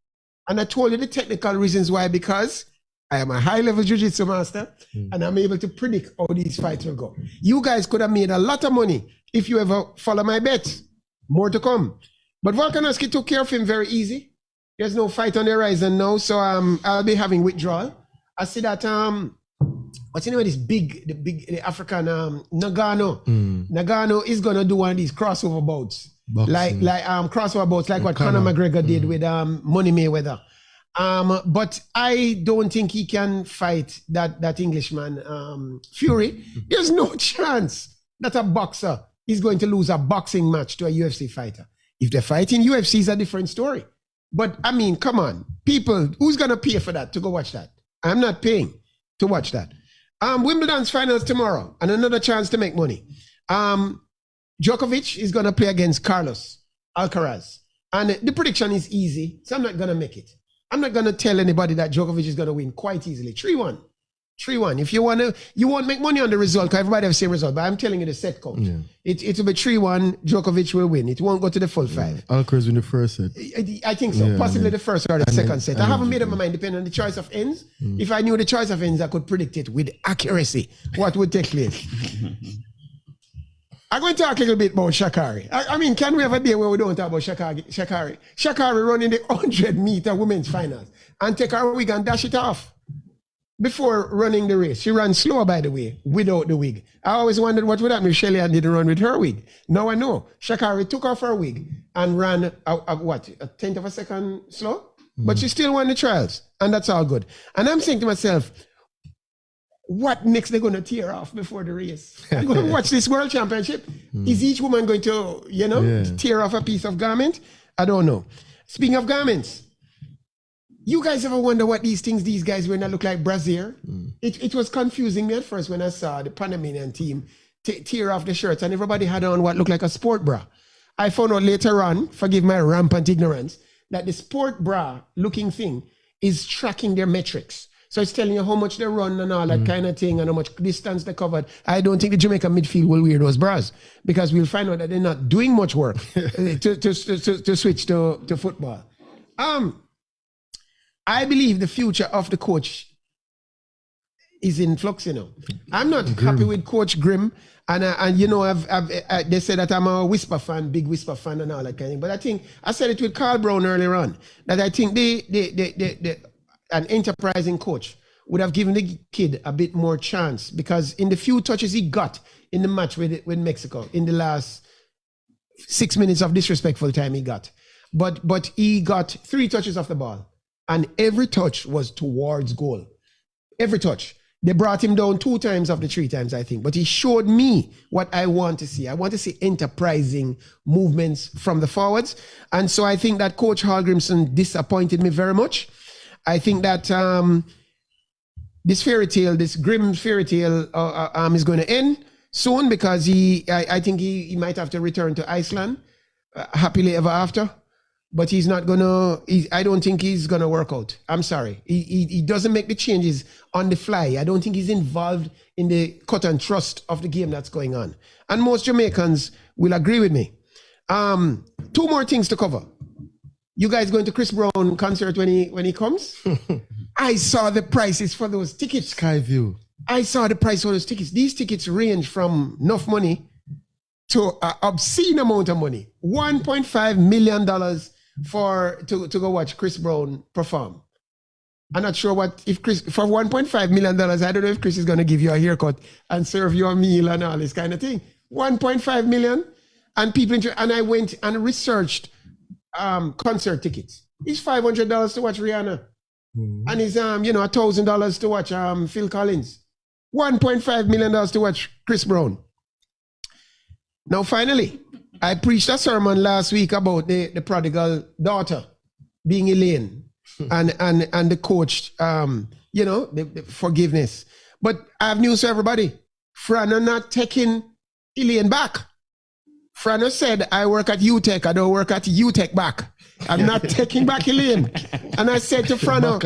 And I told you the technical reasons why, because I am a high-level jiu-jitsu master and I'm able to predict how these fights will go. You guys could have made a lot of money if you ever follow my bets. More to come. But Volkanovski took care of him very easy. There's no fight on the horizon now, so I'll be having withdrawal. I see that what's the name of this the African Nagano? Nagano is gonna do one of these crossover bouts, like crossover bouts, like what Conor McGregor did with Money Mayweather. But I don't think he can fight that Englishman Fury. There's no chance that a boxer is going to lose a boxing match to a UFC fighter. If they fight in UFC, is a different story. But I mean, come on, people, who's gonna pay for that to go watch that? I'm not paying to watch that. Wimbledon's finals tomorrow, and another chance to make money. Djokovic is gonna play against Carlos Alcaraz, and the prediction is easy, so I'm not gonna make it. I'm not gonna tell anybody that Djokovic is gonna win quite easily. 3-1. 3-1. If you won't make money on the result, because everybody have the same result, but I'm telling you the set count. Yeah. It will be 3-1, Djokovic will win. It won't go to the full 5. Alcaraz in the first set. I think so. Possibly the first or the second set. I haven't made up my mind, depending on the choice of ends. If I knew the choice of ends, I could predict it with accuracy, what would take place. I'm going to talk a little bit about Sha'Carri. I mean, can we have a day where we don't talk about Sha'Carri? Sha'Carri running the 100-meter women's finals and take her wig and dash it off. Before running the race, she ran slower, by the way, without the wig. I always wondered what would happen if Shelly-Ann didn't run with her wig. Now I know. Sha'Carri took off her wig and ran a tenth of a second slow? But she still won the trials, and that's all good. And I'm saying to myself, what next they're going to tear off before the race? I'm going to watch this world championship. Is each woman going to, tear off a piece of garment? I don't know. Speaking of garments, you guys ever wonder what these guys wear that look like brassiere? It was confusing me at first when I saw the Panamanian team tear off the shirts and everybody had on what looked like a sport bra. I found out later on, forgive my rampant ignorance, that the sport bra looking thing is tracking their metrics. So it's telling you how much they run and all that kind of thing and how much distance they covered. I don't think the Jamaican midfield will wear those bras because we'll find out that they're not doing much work to switch to football. I believe the future of the coach is in flux, I'm not happy with Coach Grimm. And they said that I'm a Whisper fan, big Whisper fan and all that kind of thing. But I think, I said it with Carl Brown earlier on, that I think an enterprising coach would have given the kid a bit more chance because in the few touches he got in the match with Mexico, in the last 6 minutes of disrespectful time he got. But he got 3 touches off the ball and every touch was towards goal. Every touch. They brought him down 2 times of the 3 times, I think. But he showed me what I want to see. I want to see enterprising movements from the forwards. And so I think that Coach Hallgrimson disappointed me very much. I think that this grim fairy tale is going to end soon because I think he might have to return to Iceland happily ever after. But he's not I don't think he's gonna work out. I'm sorry. He doesn't make the changes on the fly. I don't think he's involved in the cut and thrust of the game that's going on. And most Jamaicans will agree with me. 2 more things to cover. You guys going to Chris Brown concert when he comes? I saw the prices for those tickets. Skyview. I saw the price for those tickets. These tickets range from enough money to an obscene amount of money. $1.5 million to go watch Chris Brown perform. I'm not sure for $1.5 million, I don't know if Chris is going to give you a haircut and serve you a meal and all this kind of thing. 1.5 million and I went and researched concert tickets. It's $500 to watch Rihanna. And it's $1,000 to watch Phil Collins. $1.5 million to watch Chris Brown. Now finally, I preached a sermon last week about the prodigal daughter being Elaine and the coach, the forgiveness. But I have news for everybody. Frano not taking Elaine back. Frano said, I work at UTech. I don't work at UTech back. I'm not taking back Elaine. And I said to Frano,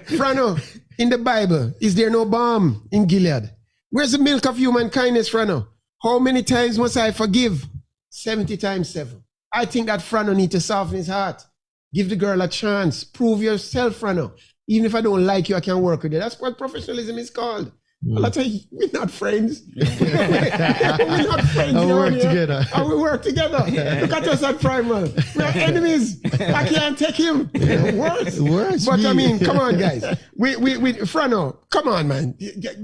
Frano, in the Bible, is there no balm in Gilead? Where's the milk of human kindness, Frano? How many times must I forgive? 70 times 7. I think that Frano need to soften his heart. Give the girl a chance. Prove yourself, Frano. Even if I don't like you, I can work with you. That's what professionalism is called. I'll tell you, we're not friends. We're not friends. And we work together. And we work together. Yeah. Look at us at Primal. We're enemies. I can't take him. Worse. But I mean, come on, guys. We Frano, come on, man.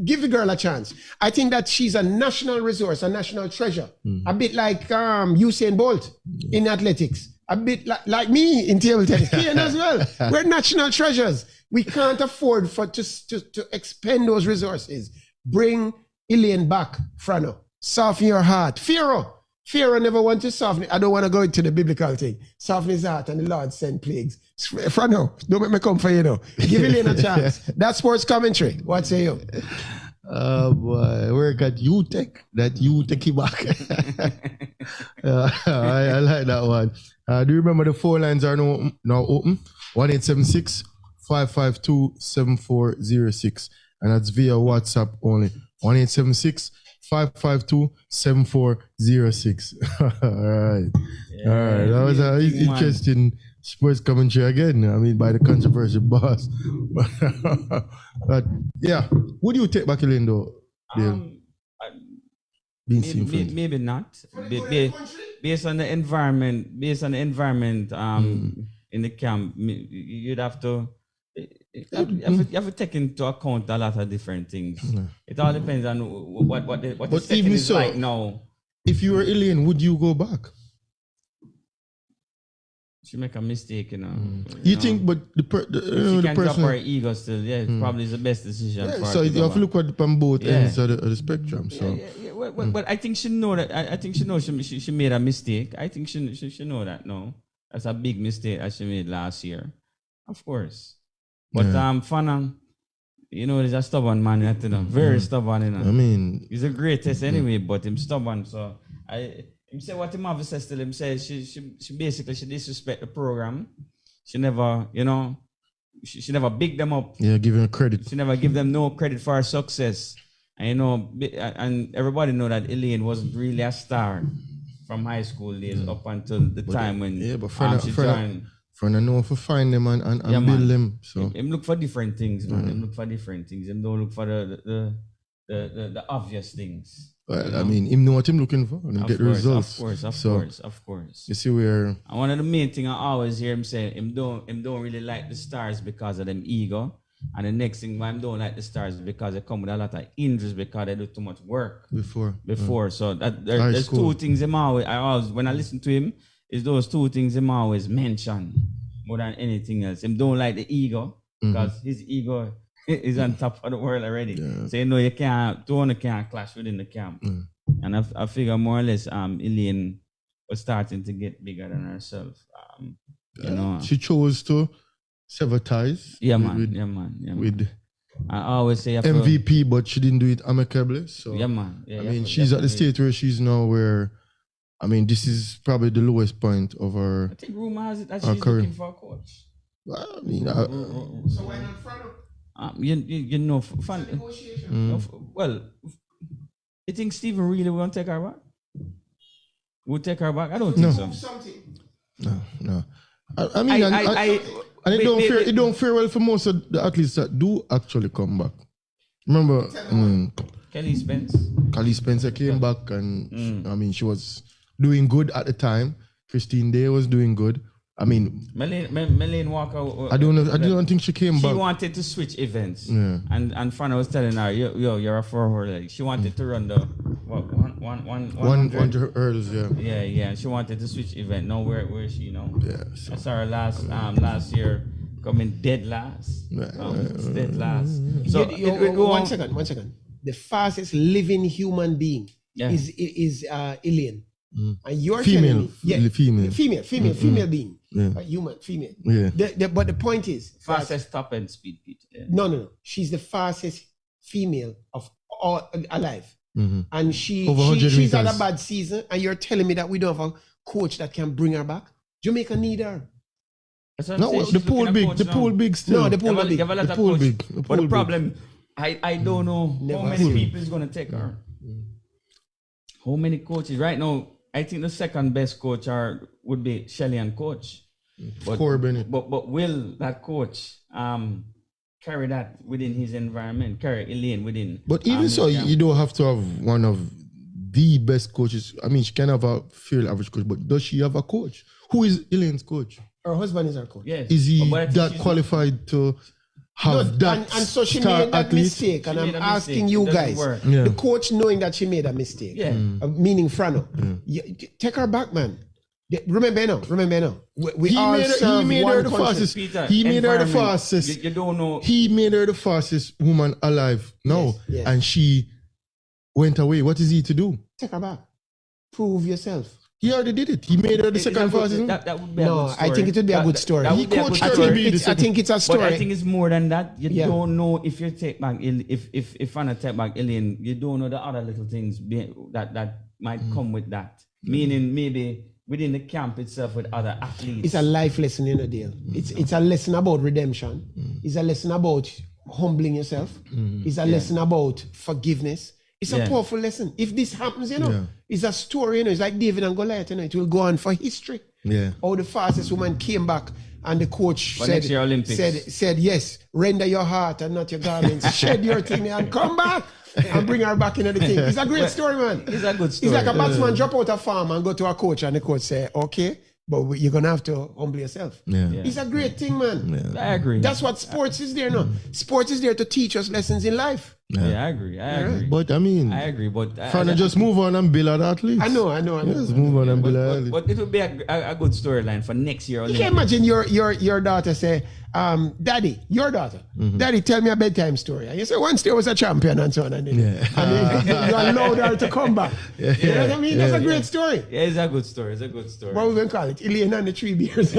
Give the girl a chance. I think that she's a national resource, a national treasure. A bit like Usain Bolt in athletics. A bit like me in table tennis. Ian as well. We're national treasures. We can't afford to expend those resources. Bring Elaine back, Frano. Soften your heart. Pharaoh never wanted to soften it. I don't want to go into the biblical thing. Soften his heart and the Lord sent plagues. Frano, don't make me come for you now. Give Elaine a chance. That's sports commentary. What say you? Oh boy, work at UTech. That UTech back. I like that one. Do you remember the 4 lines are now open? 1876 552 7406. And that's via WhatsApp only. 1876 552 7406. All right. Yeah, all right. That was an interesting sports commentary again. I mean, by the controversial boss. But yeah, would you take back Elaine though? Maybe not. Based on the environment, in the camp, you'd have to. You have to take into account a lot of different things. It all depends on what the setting is like now. If you were Elaine, would you go back? She make a mistake, You think, but she can drop her ego still. Yeah, probably is the best decision. Yeah, so you have to look at from both ends of the spectrum. So, But I think she know that. I think she knows she made a mistake. I think she know that. No, that's a big mistake that she made last year. Of course. But Fana, he's a stubborn man. Very stubborn. I mean, he's the greatest anyway, but he's stubborn. So Him say what him have says to him. Say she basically she disrespect the program. She never, she never big them up. Yeah, give him credit. She never give them no credit for her success. And and everybody know that Elaine wasn't really a star from high school days up until the time when she joined. Friend, I know if find them and build them. So him look for different things, man. Him look for different things. Him don't look for the obvious things. Well, I mean, him know what him looking for and get the results. Of course. You see where. And one of the main thing I always hear him say, him don't really like the stars because of them ego. And the next thing why I don't like the stars because they come with a lot of injuries because they do too much work before. So there's two things I always when I listen to him is those two things him always mention more than anything else. Him don't like the ego because his ego is on top of the world already. Yeah. So you can't clash within the camp. And I figure more or less Elaine was starting to get bigger than herself. She chose to sever ties. With I always say MVP, but she didn't do it amicably. So I mean, she's at the state where she's now where, I mean, this is probably the lowest point of her. I think rumor has it that she's looking for a coach. Well, I mean, so why not front up? Well, you think Stephen really will take her back? Will take her back? I don't think so. No. I mean, it don't fare well for most of the athletes that do actually come back. Remember, Kelly Spencer came back and I mean, she was doing good at the time. Christine Day was doing good. I mean, Melaine Walker. I don't think she came back. She wanted to switch events, and Fana was telling her, "Yo, you're a forward." She wanted to run the 100 hurdles. Yeah. She wanted to switch event. Now where is she now? Yeah, so. I saw her last year coming dead last. Dead last. So one second. The fastest living human being is Elaine. And you're female being, human, female. Yeah. But the point is, fastest top end speed, Peter. Yeah. No. She's the fastest female of all alive, and she's meters. had a bad season. And you're telling me that we don't have a coach that can bring her back? Jamaica need her. No, the pool big still. No, the pool big. But the problem, I don't know how many people is going to take her. How many coaches right now? I think the second best coach would be Shelley and Coach. But will that coach carry that within his environment, carry Elaine within? But even so, you don't have to have one of the best coaches. I mean, she can have a fairly average coach, but does she have a coach? Who is Elaine's coach? Her husband is her coach. Yes. Is he that qualified to have that? And so she made that mistake, and I'm asking you guys, the coach knowing that she made a mistake, meaning Frano, take her back, man. Remember now. He made her the fastest. Peter, he made her the fastest. You don't know. He made her the fastest woman alive now, and she went away. What is he to do? Take her back. Prove yourself. He already did it. He made her the second fastest. That would be a good story. I think it would be a good story. He coached her to be the second. I think it's a story. But I think it's more than that. You don't know if you take back if Anna take back Elaine, you don't know the other little things that might come with that. Meaning maybe within the camp itself with other athletes. It's a life lesson in a deal. It's a lesson about redemption. It's a lesson about humbling yourself. It's a lesson about forgiveness. It's a powerful lesson. If this happens, it's a story, it's like David and Goliath, it will go on for history. Yeah. How the fastest woman came back and the coach said, yes, render your heart and not your garments, shed your thing and come back and bring her back into the thing. It's a great story, man. It's a good story. It's like a batsman drop out a farm and go to a coach and the coach say, okay, but you're going to have to humble yourself. Yeah. It's a great thing, man. Yeah. I agree. That's what sports is there now. Sports is there to teach us lessons in life. Yeah, I agree. But I mean, I agree. But trying to just move on and build an athlete. I know. Just move on and build an athlete. But it would be a good storyline for next year. You can imagine your daughter say, Daddy, your daughter, Daddy, tell me a bedtime story. And you say, once there was a champion and so on. And then you allowed her to come back. You know what I mean? That's a great story. Yeah, it's a good story. What we going to call it? Elaine and the 3 beers.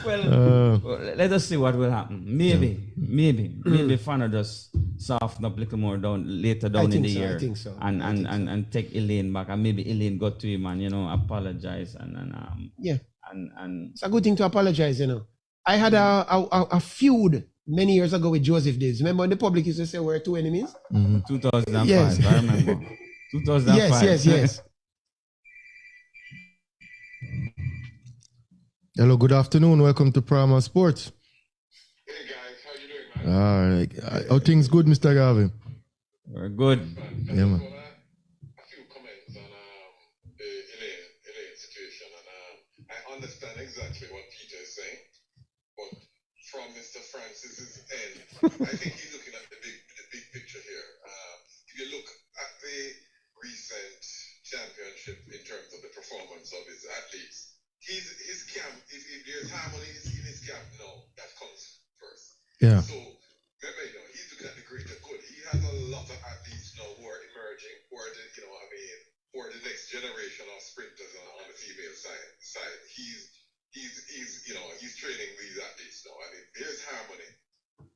Well, let us see what will happen. Maybe Fana just soften up a little more later down in the year. I think so. And take Elaine back, and maybe Elaine got to him and apologize and it's a good thing to apologize. I had a feud many years ago with Joseph Davis. Remember when the public used to say we're two enemies? 2005, yes. I remember. 2005. Yes. Hello, good afternoon. Welcome to Prima Sports. Hey guys, how you doing, man? All right. How things good, Mr. Garvin? We're good. Yeah, man. A few comments on the Elaine situation, and I understand exactly what Peter is saying, but from Mr. Francis's end, I think he's looking at the big picture here. If you look at the recent championship in terms of the performance of his athletes, his camp, if there's harmony in his camp, no, that comes first. Yeah. So remember, he's looking at the greater good. He has a lot of athletes now who are emerging, who are the next generation of sprinters on the female side. He's training these athletes now. I mean, there's harmony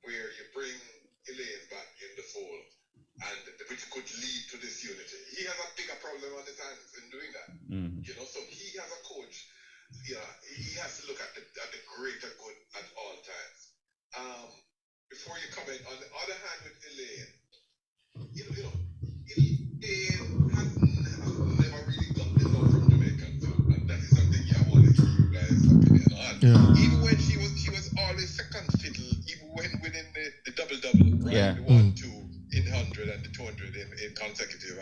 where you bring Elaine back in the fold, and which could lead to this unity. He has a bigger problem on his hands in doing that. So he has a coach. He has to look at the greater good at all times. Before you comment, on the other hand, with Elaine, Elaine has never really got the love from Jamaicans, and that is something I want to hear you guys' opinion on. Yeah. Even when she was always second fiddle, even when winning the double, right? Yeah. The 1-2 in 100 and the 200 in consecutive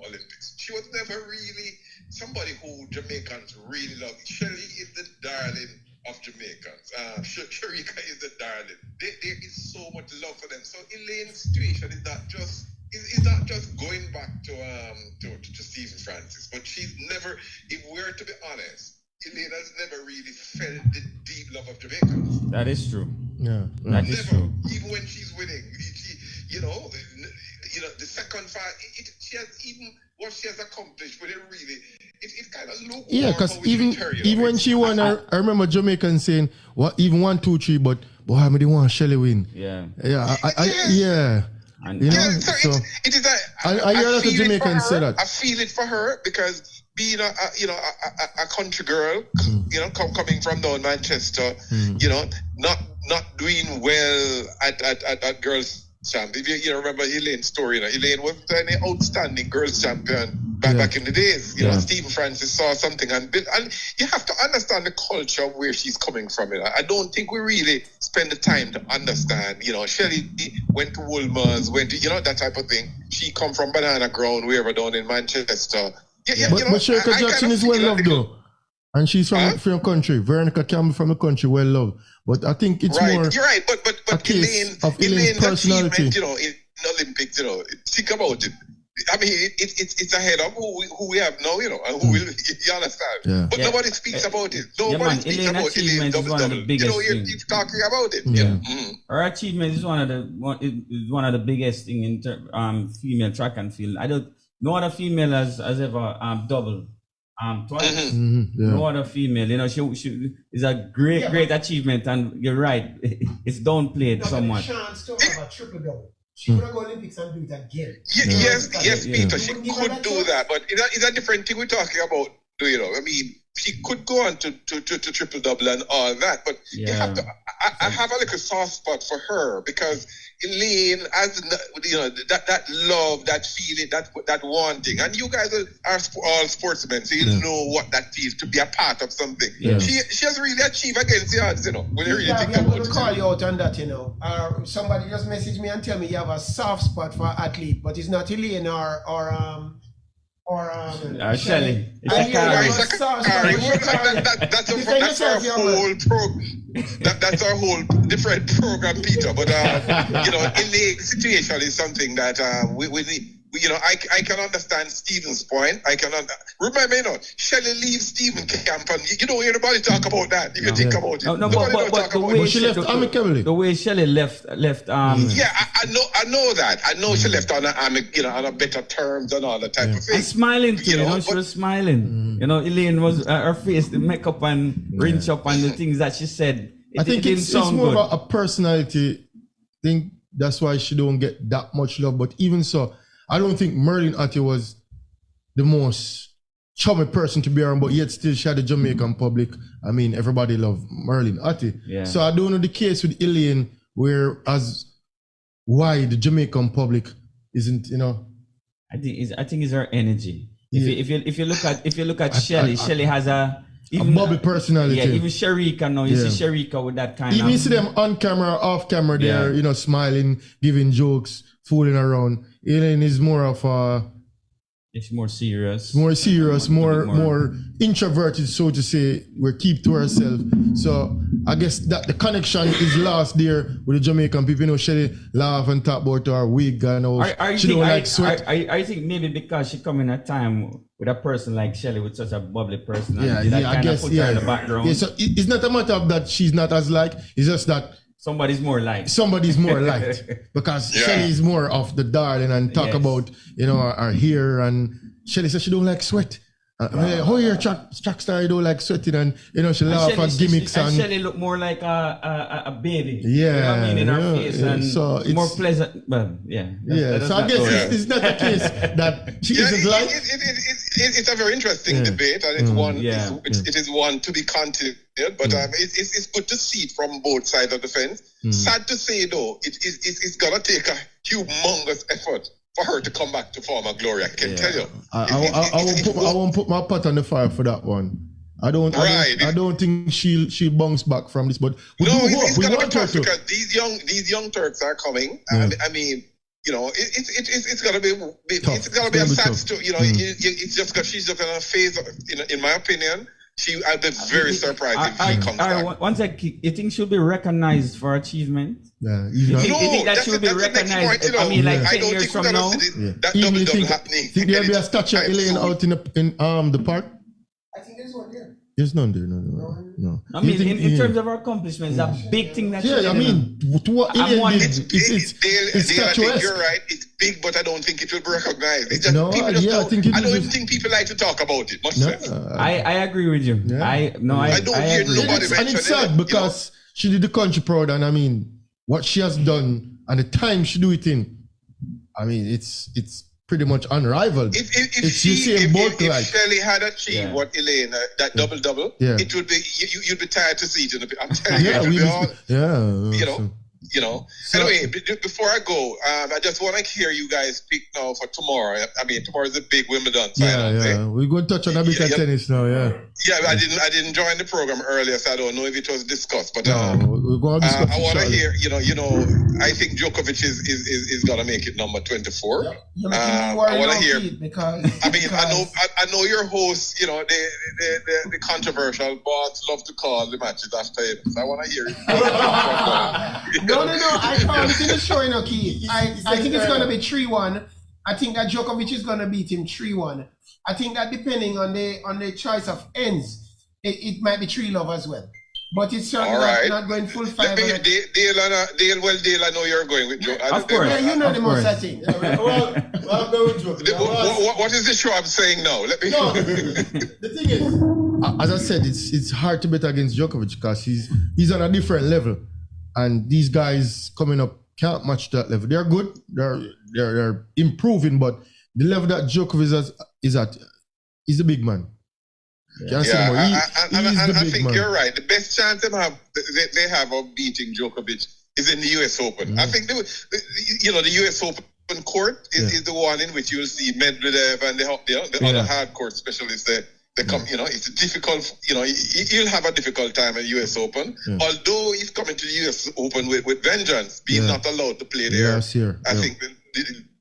Olympics. She was never really somebody who Jamaicans really love. Shirley is the darling of Jamaicans. Sharika is the darling. There is so much love for them. So Elaine's situation is not just going back to Stephen Francis, but she's never, if we're to be honest, Elaine has never really felt the deep love of Jamaicans. That is true. Yeah. That is true. Even when she's winning, the second fight, she has even what she has accomplished, but it kind of looks. Yeah, because even when she won, I remember Jamaicans saying, "What? Even 1, 2, 3, but boy, I didn't want Shelly win." Yeah. Yeah. Yeah. And, so it is that I hear a lot of Jamaicans say that. I feel it for her because being a country girl, coming from down Manchester, not doing well at girls. Champ. If you remember Elaine's story, Elaine was an outstanding girls champion back in the days. Stephen Francis saw something and you have to understand the culture of where she's coming from. I don't think we really spend the time to understand. Shelley went to Woolmer's, went to that type of thing. She come from Banana Ground, wherever down in Manchester. But Sherika Jackson is well loved though. And she's from your country. Veronica Campbell from the country, well loved. But I think it's more. You're right. But a case of Elaine's personality. In Olympics, think about it. I mean, it's ahead of who we have now, and who will, you understand? Yeah. But nobody speaks about it. Nobody speaks about Elaine double. You're talking about it. Yeah. Her achievement is one of the biggest thing in female track and field. No other female has ever double. Twice. No other female, she is a great achievement, and you're right, it's downplayed somewhat. Chance to have a triple double. She would go Olympics and do it again. Yes, Peter, she could do that, but it's a different thing we're talking about. I mean, she could go on to triple double and all that, but you have to. I have a little soft spot for her because Elaine has that love, that feeling, that wanting, and you guys are all sportsmen, so you know what that feels to be a part of something. Yeah. She has really achieved against the odds, when you really think I'm about going to it. call you out on that, somebody just message me and tell me you have a soft spot for an athlete, but it's not Elaine or Shelley. That's our whole different program, Peter. But Elaine's situation is something that I can understand Stephen's point. Remember, Shelley leaves Stephen camp, and you don't hear nobody talk about that. If you think about it, but she left amicably. The way Shelley left. I know that. I know she left on a better terms and all that type of thing. And smiling too, she was smiling. Elaine was her face, the makeup and rinse up and the things that she said. I think it's more of a personality thing. that's why she don't get that much love. But even so, I don't think Merlin Ottey was the most chummy person to be around, but yet still she had the Jamaican public. I mean, everybody loved Merlin Ottey. Yeah. So I don't know the case with Elaine, why the Jamaican public isn't, I think it's her energy. If you look at Shelly, Shelly has a bubbly personality. Yeah, even Sharika now. You see Sharika with that kind even of. You see them on camera, off camera, they're smiling, giving jokes, fooling around. Elaine is more of a. It's more serious. More introverted, so to say. We keep to ourselves. So I guess that the connection is lost there with the Jamaican people. Shelly laugh and talk about her wig and all. She don't like sweat. I think maybe because she come in a time with a person like Shelly with such a bubbly personality I guess put her in the background. Yeah, so it's not a matter of that she's not as liked. It's just that somebody's more liked. Because Shelly is more of the darling and talk about her hair, and Shelly says she don't like sweat. How your track star you don't like sweating, and she laugh at gimmicks and Shelly look more like a baby. Yeah, in her face and so it's more pleasant. Well, so I guess it's not the case that she isn't like. It's a very interesting debate, and it's one. It is one to be continued. But it's good to see it from both sides of the fence. Sad to say though, it's gonna take a humongous effort for her to come back to former glory. I can tell you. I won't put my pot on the fire for that one. I don't think she'll bounce back from this. But it's gonna be tough because these young Turks are coming. I mean, it's gonna be a sad story. It's just because she's just gonna phase. In my opinion. I'd be very surprised if she comes back. One sec, you think she'll be recognized for achievement? Yeah, you think that she'll be recognized? I mean, like 10 years from now? That double happening. Think there'll be a statue of Elaine out in the park? I think there's one there. There's none there, no. I mean, in terms of our accomplishments, a big thing that I mean, to what Elaine did, it's statuesque. I think you're right. It's big, but I don't think it will be recognized. It's just I don't think people like to talk about it. I agree with you. Yeah. I don't hear nobody mention it. And it's sad because she did the country proud, and I mean, what she has done and the time she do it in, I mean, it's pretty much unrivaled. If Shelly had achieved what Elaine, that double, it would be you'd be tired to see it. I'm telling you. Anyway, before I go, I just want to hear you guys pick now for tomorrow. I mean, tomorrow's a big Wimbledon final. We're going to touch on a bit of tennis now. Yeah, I didn't join the program earlier, so I don't know if it was discussed. But we're going to discuss I want to hear. I think Djokovic is gonna make it number 24. I want to hear because I know your host. The controversial boss love to call the matches after it. So I want to hear it. No. I can't see the show, Keith. I think it's going to be 3-1. I think that Djokovic is going to beat him 3-1. I think that depending on the choice of ends, it might be 3-love as well. But it's certainly not going full 5. Dale, I know you're going with Joe. Of course. Yeah, you know the most, I think. Well, I'll go with Joe. What is the show I'm saying now? Let me know. The thing is, as I said, it's hard to bet against Djokovic because he's on a different level. And these guys coming up can't match that level. They're good. They're improving, but the level that Djokovic is at, he's a big man. I think you're right. The best chance they have of beating Djokovic is in the U.S. Open. I think the U.S. Open court is the one in which you'll see Medvedev and the other hard court specialists there. They come, it's difficult. He'll have a difficult time at U.S. Open. Although he's coming to the U.S. Open with vengeance, being not allowed to play there. Last year, I think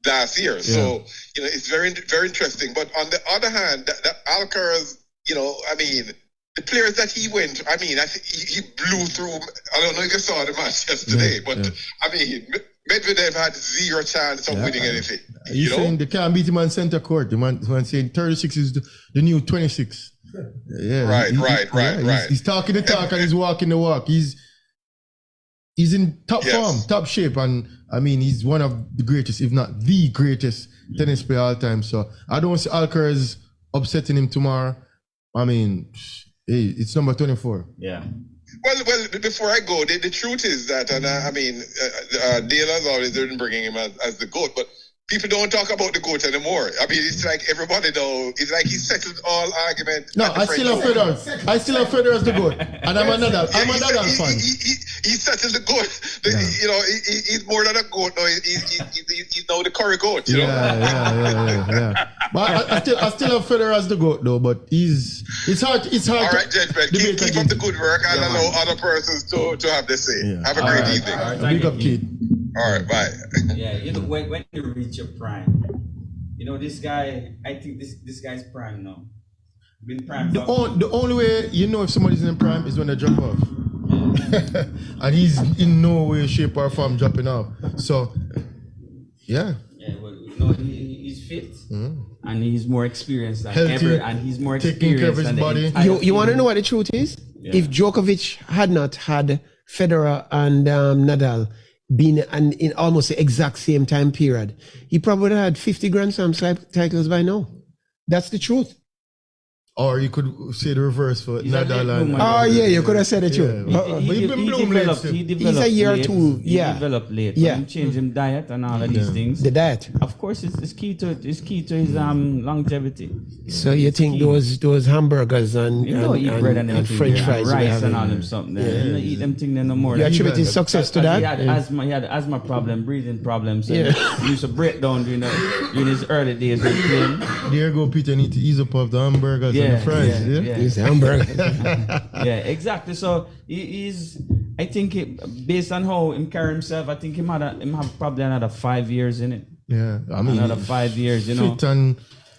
last year. So it's very, very interesting. But on the other hand, the Alcaraz, the players that he went, I think he blew through. I don't know if you saw the match yesterday, but Medvedev had zero chance of winning anything. He's saying they can't beat him on center court. The man saying 36 is the new 26. Yeah, right. He's talking the talk and he's walking the walk. He's in top form, top shape, and I mean he's one of the greatest, if not the greatest tennis player all time. So I don't see Alcaraz upsetting him tomorrow. I mean, hey, it's number 24. Yeah. Well, before I go, the truth is that, and I mean, Dale has always been bringing him as the GOAT, but people don't talk about the GOAT anymore. I mean, it's like everybody know. It's like he settled all argument. No, I still have Federer. I still have Federer as the GOAT, and I'm a Nadal fan. He settled the GOAT. You know, he's more than a GOAT now. He's now the Curry GOAT. You know? Yeah. But I still have Federer as the GOAT though. But it's hard. All right, gentlemen, keep up the good work and allow other persons to have the say. Yeah. Have a great evening. All right, big up, kid. All right, bye. Yeah, you know, when you reach your prime, you know, this guy, I think this guy's prime now. Been prime. The only way you know if somebody's in prime is when they drop off. And he's in no way, shape, or form dropping off. So, yeah. Yeah, well, you know, he's fit and he's more experienced than healthy, ever, and he's more taking care of his body. You want to know what the truth is? Yeah. If Djokovic had not had Federer and Nadal been in almost the exact same time period, he probably would have had 50 Grand Slam titles by now. That's the truth. Or you could say the reverse for Nadal and... Oh, yeah, you could have said it too. He developed he's a year late. or two, He developed late. Yeah. He changed his diet and all of these things. The diet. Of course, it's key to his longevity. So you think those hamburgers and French fries, rice and all them something there. You don't eat them things no more. You attribute his success to that? He had asthma problem, breathing problems. He used to break down during his early days of playing. There you go, Peter. Need to ease up of the hamburgers and the fries. He's hamburger. Yeah, exactly. So he's. I think based on how he carry himself, I think him have probably another 5 years in it. Yeah, I mean another 5 years. You know, fit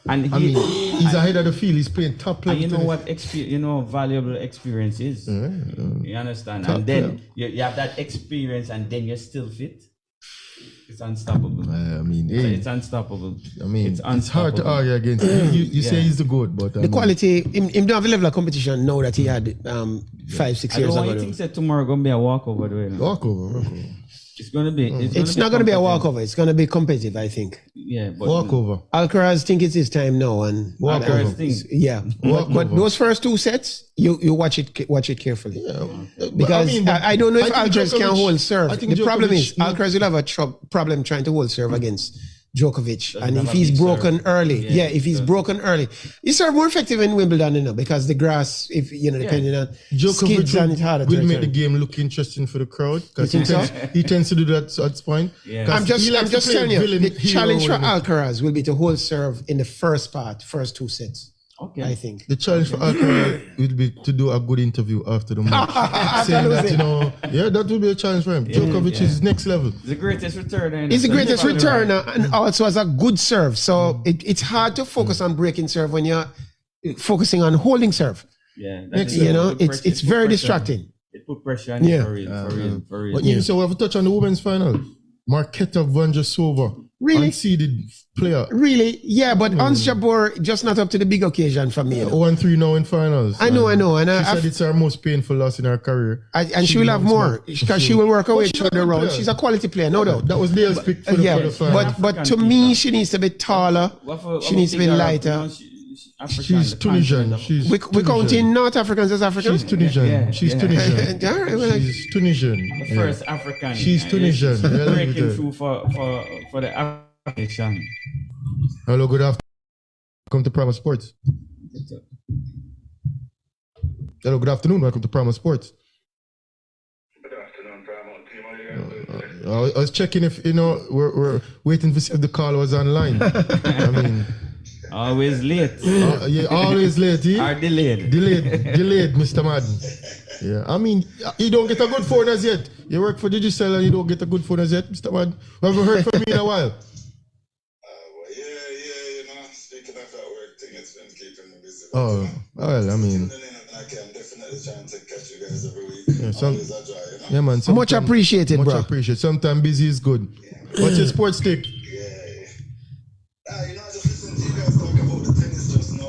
and he's ahead of the field. He's playing top level. And you know what valuable experience is. You understand? Top and then you have that experience, and then you're still fit. It's unstoppable. It's unstoppable. I mean, it's hard to argue against him. You say he's the GOAT, but the quality, him don't have a level of competition now that he had 5-6 years ago. I think that tomorrow going to be a walkover. Walkover. It's going to be. It's not going to be a walkover. It's going to be competitive, I think. Yeah, but walkover. Alcaraz think it's his time now, and walkover. Yeah, but those first two sets, you watch it carefully. Yeah. Because I don't know if Alcaraz can hold serve. The problem is Alcaraz will have a problem trying to hold serve against Djokovic, and if he's broken early, if he's broken early, he serve more effective in Wimbledon, because the grass, if depending on skids and it's harder. Will make the game look interesting for the crowd, because he tends to do that at this point. Yeah. I'm just telling you, the challenge for Alcaraz will be to hold serve in the first two sets. Okay. I think the challenge for Alcaraz will be to do a good interview after the match, saying that that will be a challenge for him. Djokovic is next level. The greatest returner. He's the greatest returner, and also has a good serve. So it's hard to focus on breaking serve when you're focusing on holding serve. Yeah, it's very distracting. It put pressure on you for real. But so we have to touch on the women's final. Marketa Vondrousova. Really? Unseeded player. Really? Yeah, but Ons Jabeur just not up to the big occasion for me. 0-3 now in finals. I know. And she said it's her most painful loss in her career. And she will have more, because she will work her way through the round. She's a quality player, no doubt. That was Dale's pick for the final. But to me, she needs to be taller. She needs to be lighter. She's Tunisian. We counting North Africans as Africans? She's Tunisian. She's Tunisian. She's Tunisian. The first African. She's Tunisian. Breaking through for the African. Hello, good afternoon. Welcome to Prima Sports. Hello, good afternoon. Welcome to Prima Sports. Good afternoon, Prima team. How are you guys doing? I was checking if we're waiting to see if the call was online. I mean. Always late. Always late. Or delayed. Delayed, Mr. Madden. Yeah, I mean, you don't get a good phone as yet. You work for Digicel and you don't get a good phone as yet, Mr. Madden. We haven't heard from you in a while. Speaking of that work thing, it's been keeping me busy. Oh, well, I mean. I can definitely try to catch you guys every week. Yeah, yeah, man. Much appreciated, bro. Much appreciated. Sometimes busy is good. What's your sports take? I just listened to you guys talk about the tennis just now,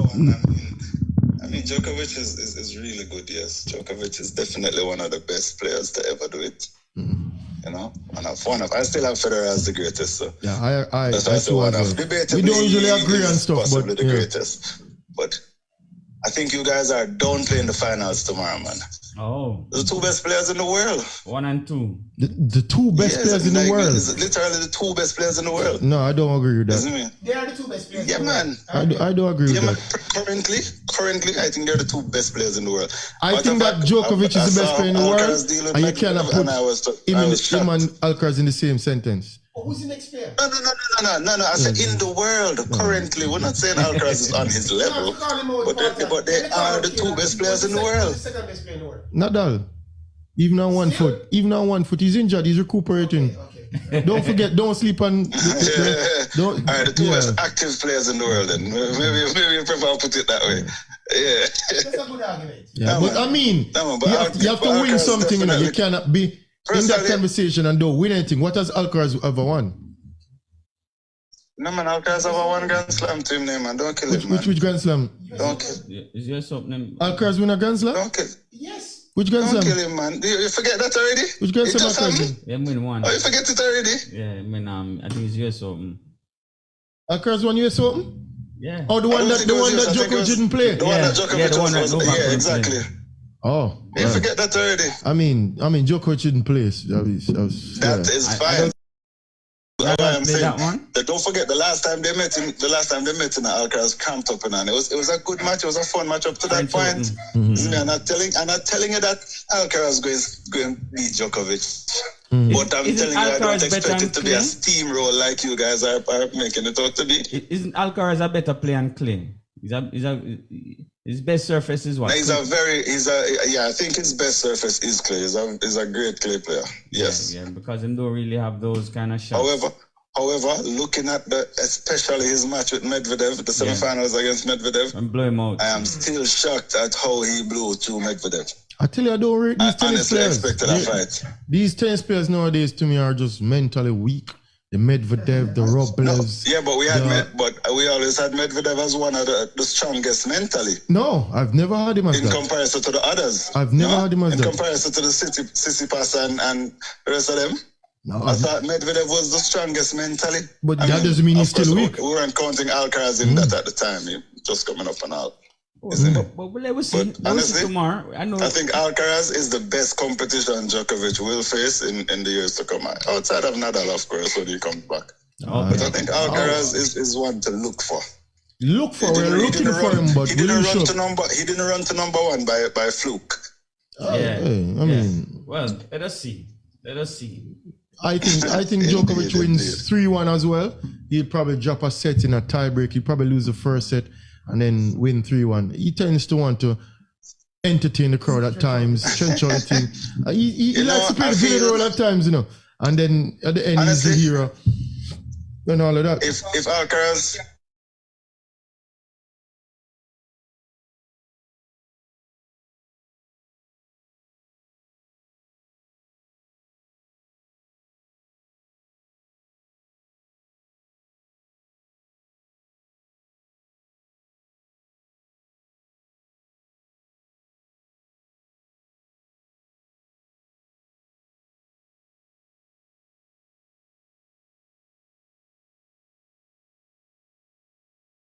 I mean, Djokovic is really good, yes. Djokovic is definitely one of the best players to ever do it. And I still have Federer as the greatest. So. Yeah, that's why I say one of debatably. We don't usually agree on stuff, possibly but the greatest. But I think you guys are down playing the finals tomorrow, man. Oh. The two best players in the world. 1 and 2. The two best players in the world. Literally the two best players in the world. No, I don't agree with that. Isn't it? They are the two best players. Yeah, man. I don't agree with that. Currently, I think they're the two best players in the world. I think that Djokovic is the best player in the world, and you cannot put him and Alcaraz in the same sentence. Who's the next player? No. I said in the world, currently. We're not saying Alcaraz is on his level, but they are the two best players in the world. The second best player in the world. Nadal, even on 1 foot. Even on 1 foot, he's injured. He's recuperating. Okay. Don't forget, don't sleep on. All right, the two most active players in the world. Then maybe you prefer put it that way. Yeah. That's a good argument. Yeah, but I mean, you have to win something. You know, you cannot be in that conversation and don't win anything. What has Alcaraz ever won? No, man, Alcaraz ever won Grand Slam to him, man. Don't kill him, man. Which Grand Slam? Don't kill. Is there something? Alcaraz win a Grand Slam? Don't kill. Yes. Which Grand Slam? Don't kill him, man. You forget that already? Which Grand Slam Alcaraz win? Yeah, win 1. Oh, you forget it already? Yeah, I mean, I think it's US Open. Alcaraz won US Open? Yeah. Oh, the one that Djokovic didn't play? The one that Djokovic was. Yeah, exactly. Oh, you forget that already. I mean, Djokovic didn't play. That is fine. I'm saying that don't forget the last time they met in Alcaraz cramped up and it was a good match. It was a fun match up to that point. I'm not telling you that Alcaraz going to beat Djokovic. But I'm telling you, I don't expect it to be a steamroll like you guys are making it out to be. Isn't Alcaraz a better player on clay? His best surface is what? I think his best surface is clay. He's a great clay player. Yes. Yeah, because he don't really have those kind of shots. However, looking at especially his match with Medvedev, the semifinals against Medvedev, and blow him out. I am still shocked at how he blew through Medvedev. I tell you, I don't rate these tennis players. Expected a fight. These tennis players nowadays, to me, are just mentally weak. The Medvedev, the Rublevs. No, yeah, but we always had Medvedev as one of the strongest mentally. No, I've never had him as in comparison to the others. I've never had him as in comparison to the Tsitsipas and the rest of them. No, I thought Medvedev was the strongest mentally. But that doesn't mean he's still weak. We weren't counting Alcaraz in that at the time. He just coming up and out. But let's see. Honestly, tomorrow. I think Alcaraz is the best competition Djokovic will face in the years to come. Outside of Nadal, of course, when he comes back. But I think Alcaraz is one to look for. We're looking for him, but he didn't run to number one by fluke. Well, let us see. I think Djokovic wins 3-1 as well. He'll probably drop a set in a tiebreak. He'll probably lose the first set and then win 3-1. He tends to want to entertain the crowd at times, trench out the thing. He likes to play the villain role at times, you know. And then at the end, honestly, he's the hero and all of that. If Alcaraz...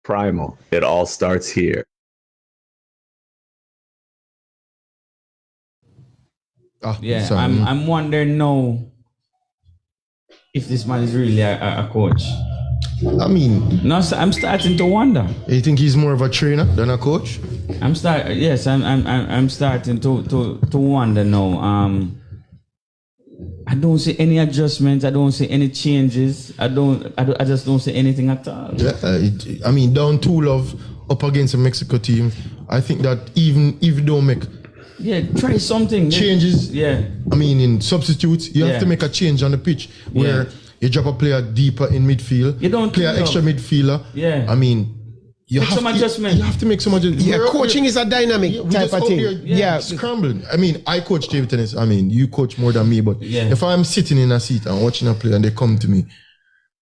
Primal. It all starts here. I'm wondering now if this man is really a coach. I mean, no, I'm starting to wonder. You think he's more of a trainer than a coach? I'm starting to wonder now. I don't see any adjustments. I don't see any changes. I just don't see anything at all. I mean, down 2-0 up against a Mexico team. I think that even if you don't make try something changes. I mean, in substitutes, you have to make a change on the pitch where you drop a player deeper in midfield. You don't play an extra midfielder. I mean. You have to make some adjustment. Yeah, coaching is a dynamic type of thing. Scrambling. I mean, I coach table tennis. I mean, you coach more than me, but if I'm sitting in a seat and watching a player and they come to me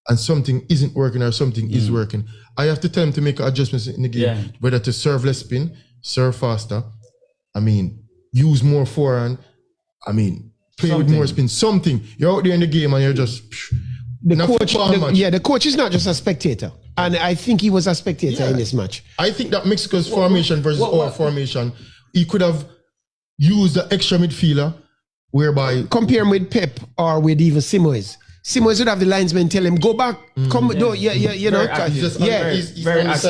and something isn't working or something is working, I have to tell them to make adjustments in the game, whether to serve less spin, serve faster. I mean, use more forehand. I mean, play with more spin. Something. You're out there in the game and you're just... The coach is not just a spectator. And I think he was a spectator in this match. I think that Mexico's formation versus our formation, he could have used the extra midfielder, whereby... Compare him with Pep or with even Simoes. Simoes would have the linesman tell him, go back, come, you know.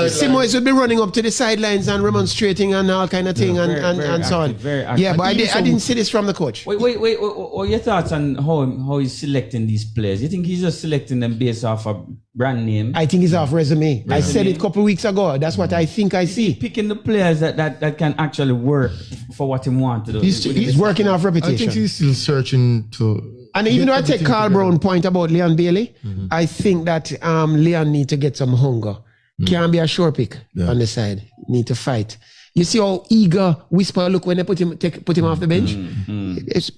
Simoes would be running up to the sidelines and remonstrating and all kind of thing and so on. Yeah, but I didn't see this from the coach. Wait. What are your thoughts on how he's selecting these players? You think he's just selecting them based off a brand name? I think he's off resume. I said it a couple of weeks ago. That's what I think I see. Picking the players that can actually work for what he wants to do. He's working off reputation. I think he's still searching to... And even though I take Carl Brown's point about Leon Bailey, I think that Leon need to get some hunger. Can't be a sure pick on the side. Need to fight. You see how eager Whisper look when they put him off the bench?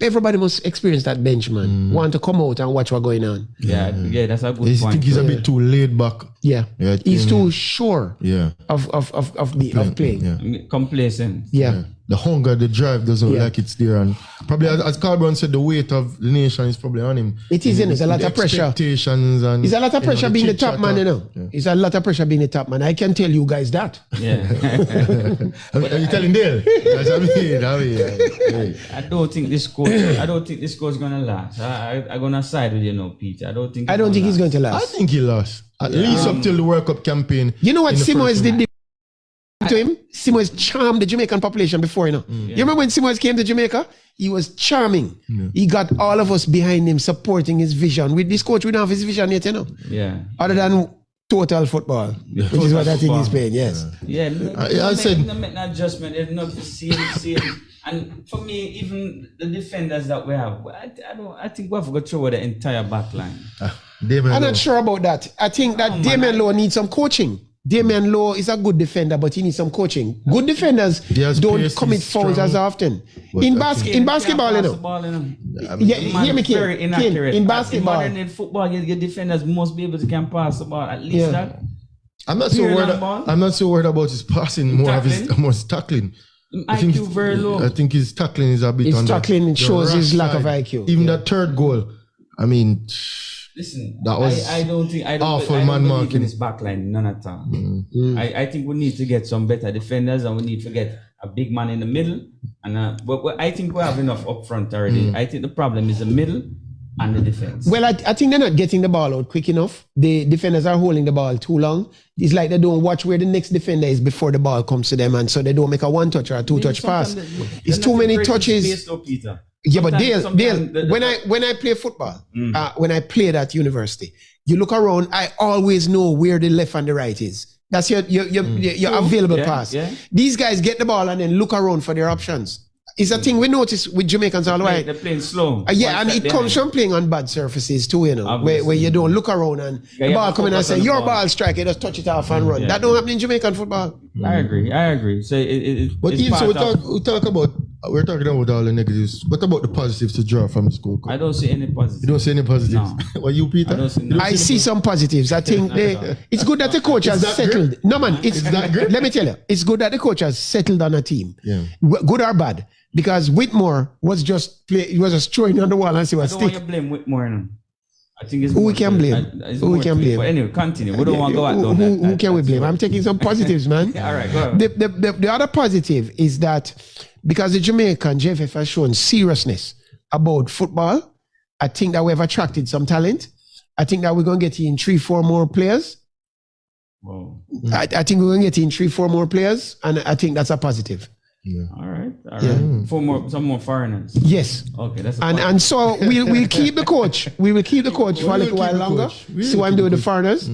Everybody must experience that bench, man. Want to come out and watch what's going on. Yeah, that's a good point. I think he's a bit too laid back. Yeah. He's too sure of playing. Yeah. Complacent. Yeah. The hunger, the drive doesn't look like it's there. And probably, as Carl Brown said, the weight of the nation is probably on him. It is, there's a lot of pressure. Expectations and... It's a lot of pressure being the top man, you know. Yeah. It's a lot of pressure being the top man. I can tell you guys that. Yeah. Are you telling Dale? I don't think this coach is going to last. I'm going to side with you now, Peter. I don't think he's going to last. I think he lost. At least up till the World Cup campaign. You know what Simoes did to him? Simoes charmed the Jamaican population before, you know. You remember when Simoes came to Jamaica? He was charming. He got all of us behind him, supporting his vision. With this coach, we don't have his vision yet, you know. Yeah. Other than total football, which is what I think he's playing, yes. Yeah, I said... Make an adjustment. There's not the same. And for me, even the defenders that we have, I think we have to go through the entire back line. I'm not sure about that. I think that Damien Lowe needs some coaching. Damien Lowe is a good defender, but he needs some coaching. Good defenders don't commit fouls as often. In basketball, you know. Hear me, Kane. In basketball. In football, your defenders must be able to can pass the ball. At least that. I'm not so worried about his passing, more of his tackling. I think IQ very low. I think his tackling is a bit his tackling shows his lack of IQ. Even that third goal, I mean... Listen, that was I don't believe in his backline, none at all. I think we need to get some better defenders, and we need to get a big man in the middle. And but I think we have enough up front already. I think the problem is the middle and the defense. Well, I think they're not getting the ball out quick enough. The defenders are holding the ball too long. It's like they don't watch where the next defender is before the ball comes to them, and so they don't make a one-touch or a two-touch pass. It's too many touches. Yeah, but Dale, when I play football, when I played at university, you look around, I always know where the left and the right is. That's your available pass. Yeah. These guys get the ball and then look around for their options. It's a thing we notice with Jamaicans all the way. They're playing slow. And it comes from playing on bad surfaces too, you know, where you don't look around and the ball come in and say, your ball strike, you just touch it off and run. That don't happen in Jamaican football. I agree. So we're talking about all the negatives. What about the positives to draw from the school? I don't see any positives. You don't see any positives? No. What you, Peter? I see some positives. I think it's good that the coach has settled. No, man, it's that good. Let me tell you, it's good that the coach has settled on a team. Yeah. Good or bad. Because Whitmore was just throwing on the wall and see what stick. I don't want to blame Whitmore now. I think it's who we can blame. Who we can blame. But anyway, continue. We don't want to go out down who can we blame? I'm taking some positives, man. All right, go ahead. The other positive is that because the Jamaican JFF has shown seriousness about football, I think that we have attracted some talent. I think that we're going to get in 3-4 more players. Whoa. I think we're going to get in 3-4 more players, and I think that's a positive. Yeah. All right. Some more foreigners. Yes. Okay, that's and so we'll keep the coach. We will keep the coach for a little while longer. See what I'm doing with the foreigners.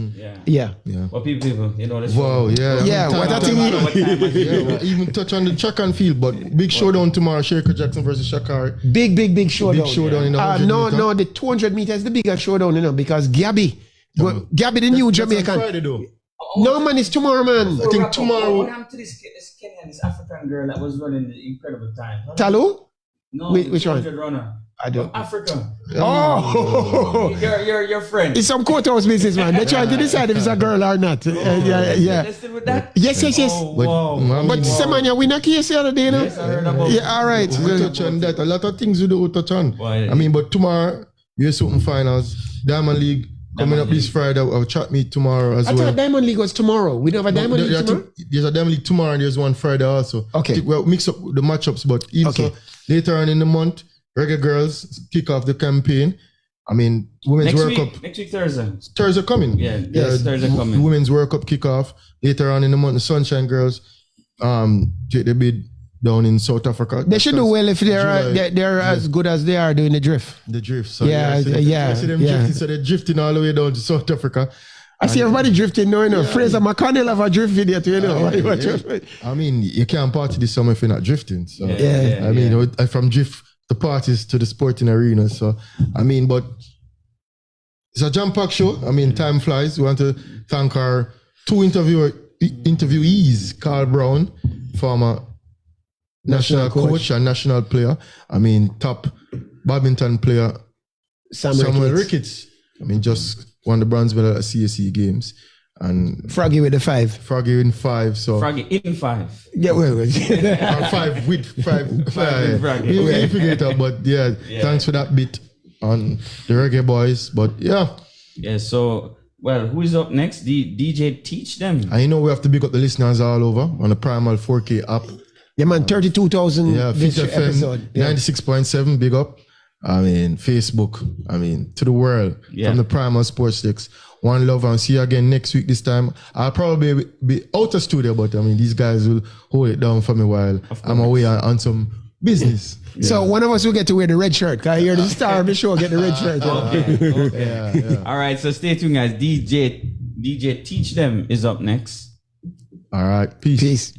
Yeah. Well, people, you know. Wow. Yeah. What I think. Even touch on the track and field, but big showdown tomorrow. Shaker Jackson versus Shakari. Big showdown. Big showdown. No, the 200 meters is the bigger showdown. You know, because Gabby, the new Jamaican. On Friday though. No, man, it's tomorrow, man. I think tomorrow. What happened to this Kenyan, this African girl that was running the incredible time? Talu? No, which one? Runner. I don't. From Africa. Oh, your friend. It's some courthouse business, man. They're trying to decide if it's a girl or not. Yeah. Let's deal with that. Yes. Oh, wow. But Semanya win a case the other day, you know? Yes, I heard about all right. We'll touch on that. A lot of things we do touch on. Well, I mean, but tomorrow, US Open Finals, Diamond League. Coming up this Friday, I'll chat me tomorrow as I well. thought Diamond League was tomorrow. We don't have a Diamond League tomorrow? There's a Diamond League tomorrow and there's one Friday also. Okay. We'll mix up the matchups, but also later on in the month, Reggae Girls kick off the campaign. I mean, Women's World Cup. Next week, Thursday. Thursday coming. Yes, Thursday coming. Women's World Cup kick off. Later on in the month, the Sunshine Girls take the bid down in South Africa. They should do well if they're as good as they are doing the drift. The drift. So I see them drifting, so they're drifting all the way down to South Africa. I see everybody drifting now, you know. Fraser McConnell have a drift video too, you know. I mean, you can't party this summer if you're not drifting. So I mean, from drift to parties to the sporting arena. So I mean, but it's a jam-packed show. I mean, time flies. We want to thank our two interviewees, Carl Brown, former national coach and national player. I mean, top badminton player, Samuel Ricketts. I mean, just won the bronze medal at CSE Games. And Froggy with the 5. Froggy in 5. So Froggy in 5. Yeah, well. or 5 with 5. 5. We figure it out, but thanks for that bit on the Reggae Boys. But so, well, who is up next? DJ Teach Them. I know we have to big up the listeners all over on the Primal 4K app. Yeah, man, 32,000 this episode. 96.7, big up. I mean, Facebook, I mean, to the world from the Primal Sports Sticks. One love, and see you again next week this time. I'll probably be out of studio, but I mean, these guys will hold it down for me while I'm away on some business. So one of us will get to wear the red shirt, because you're the star of the show, get the red shirt. Okay. All right, so stay tuned, guys. DJ Teach Them is up next. All right, peace.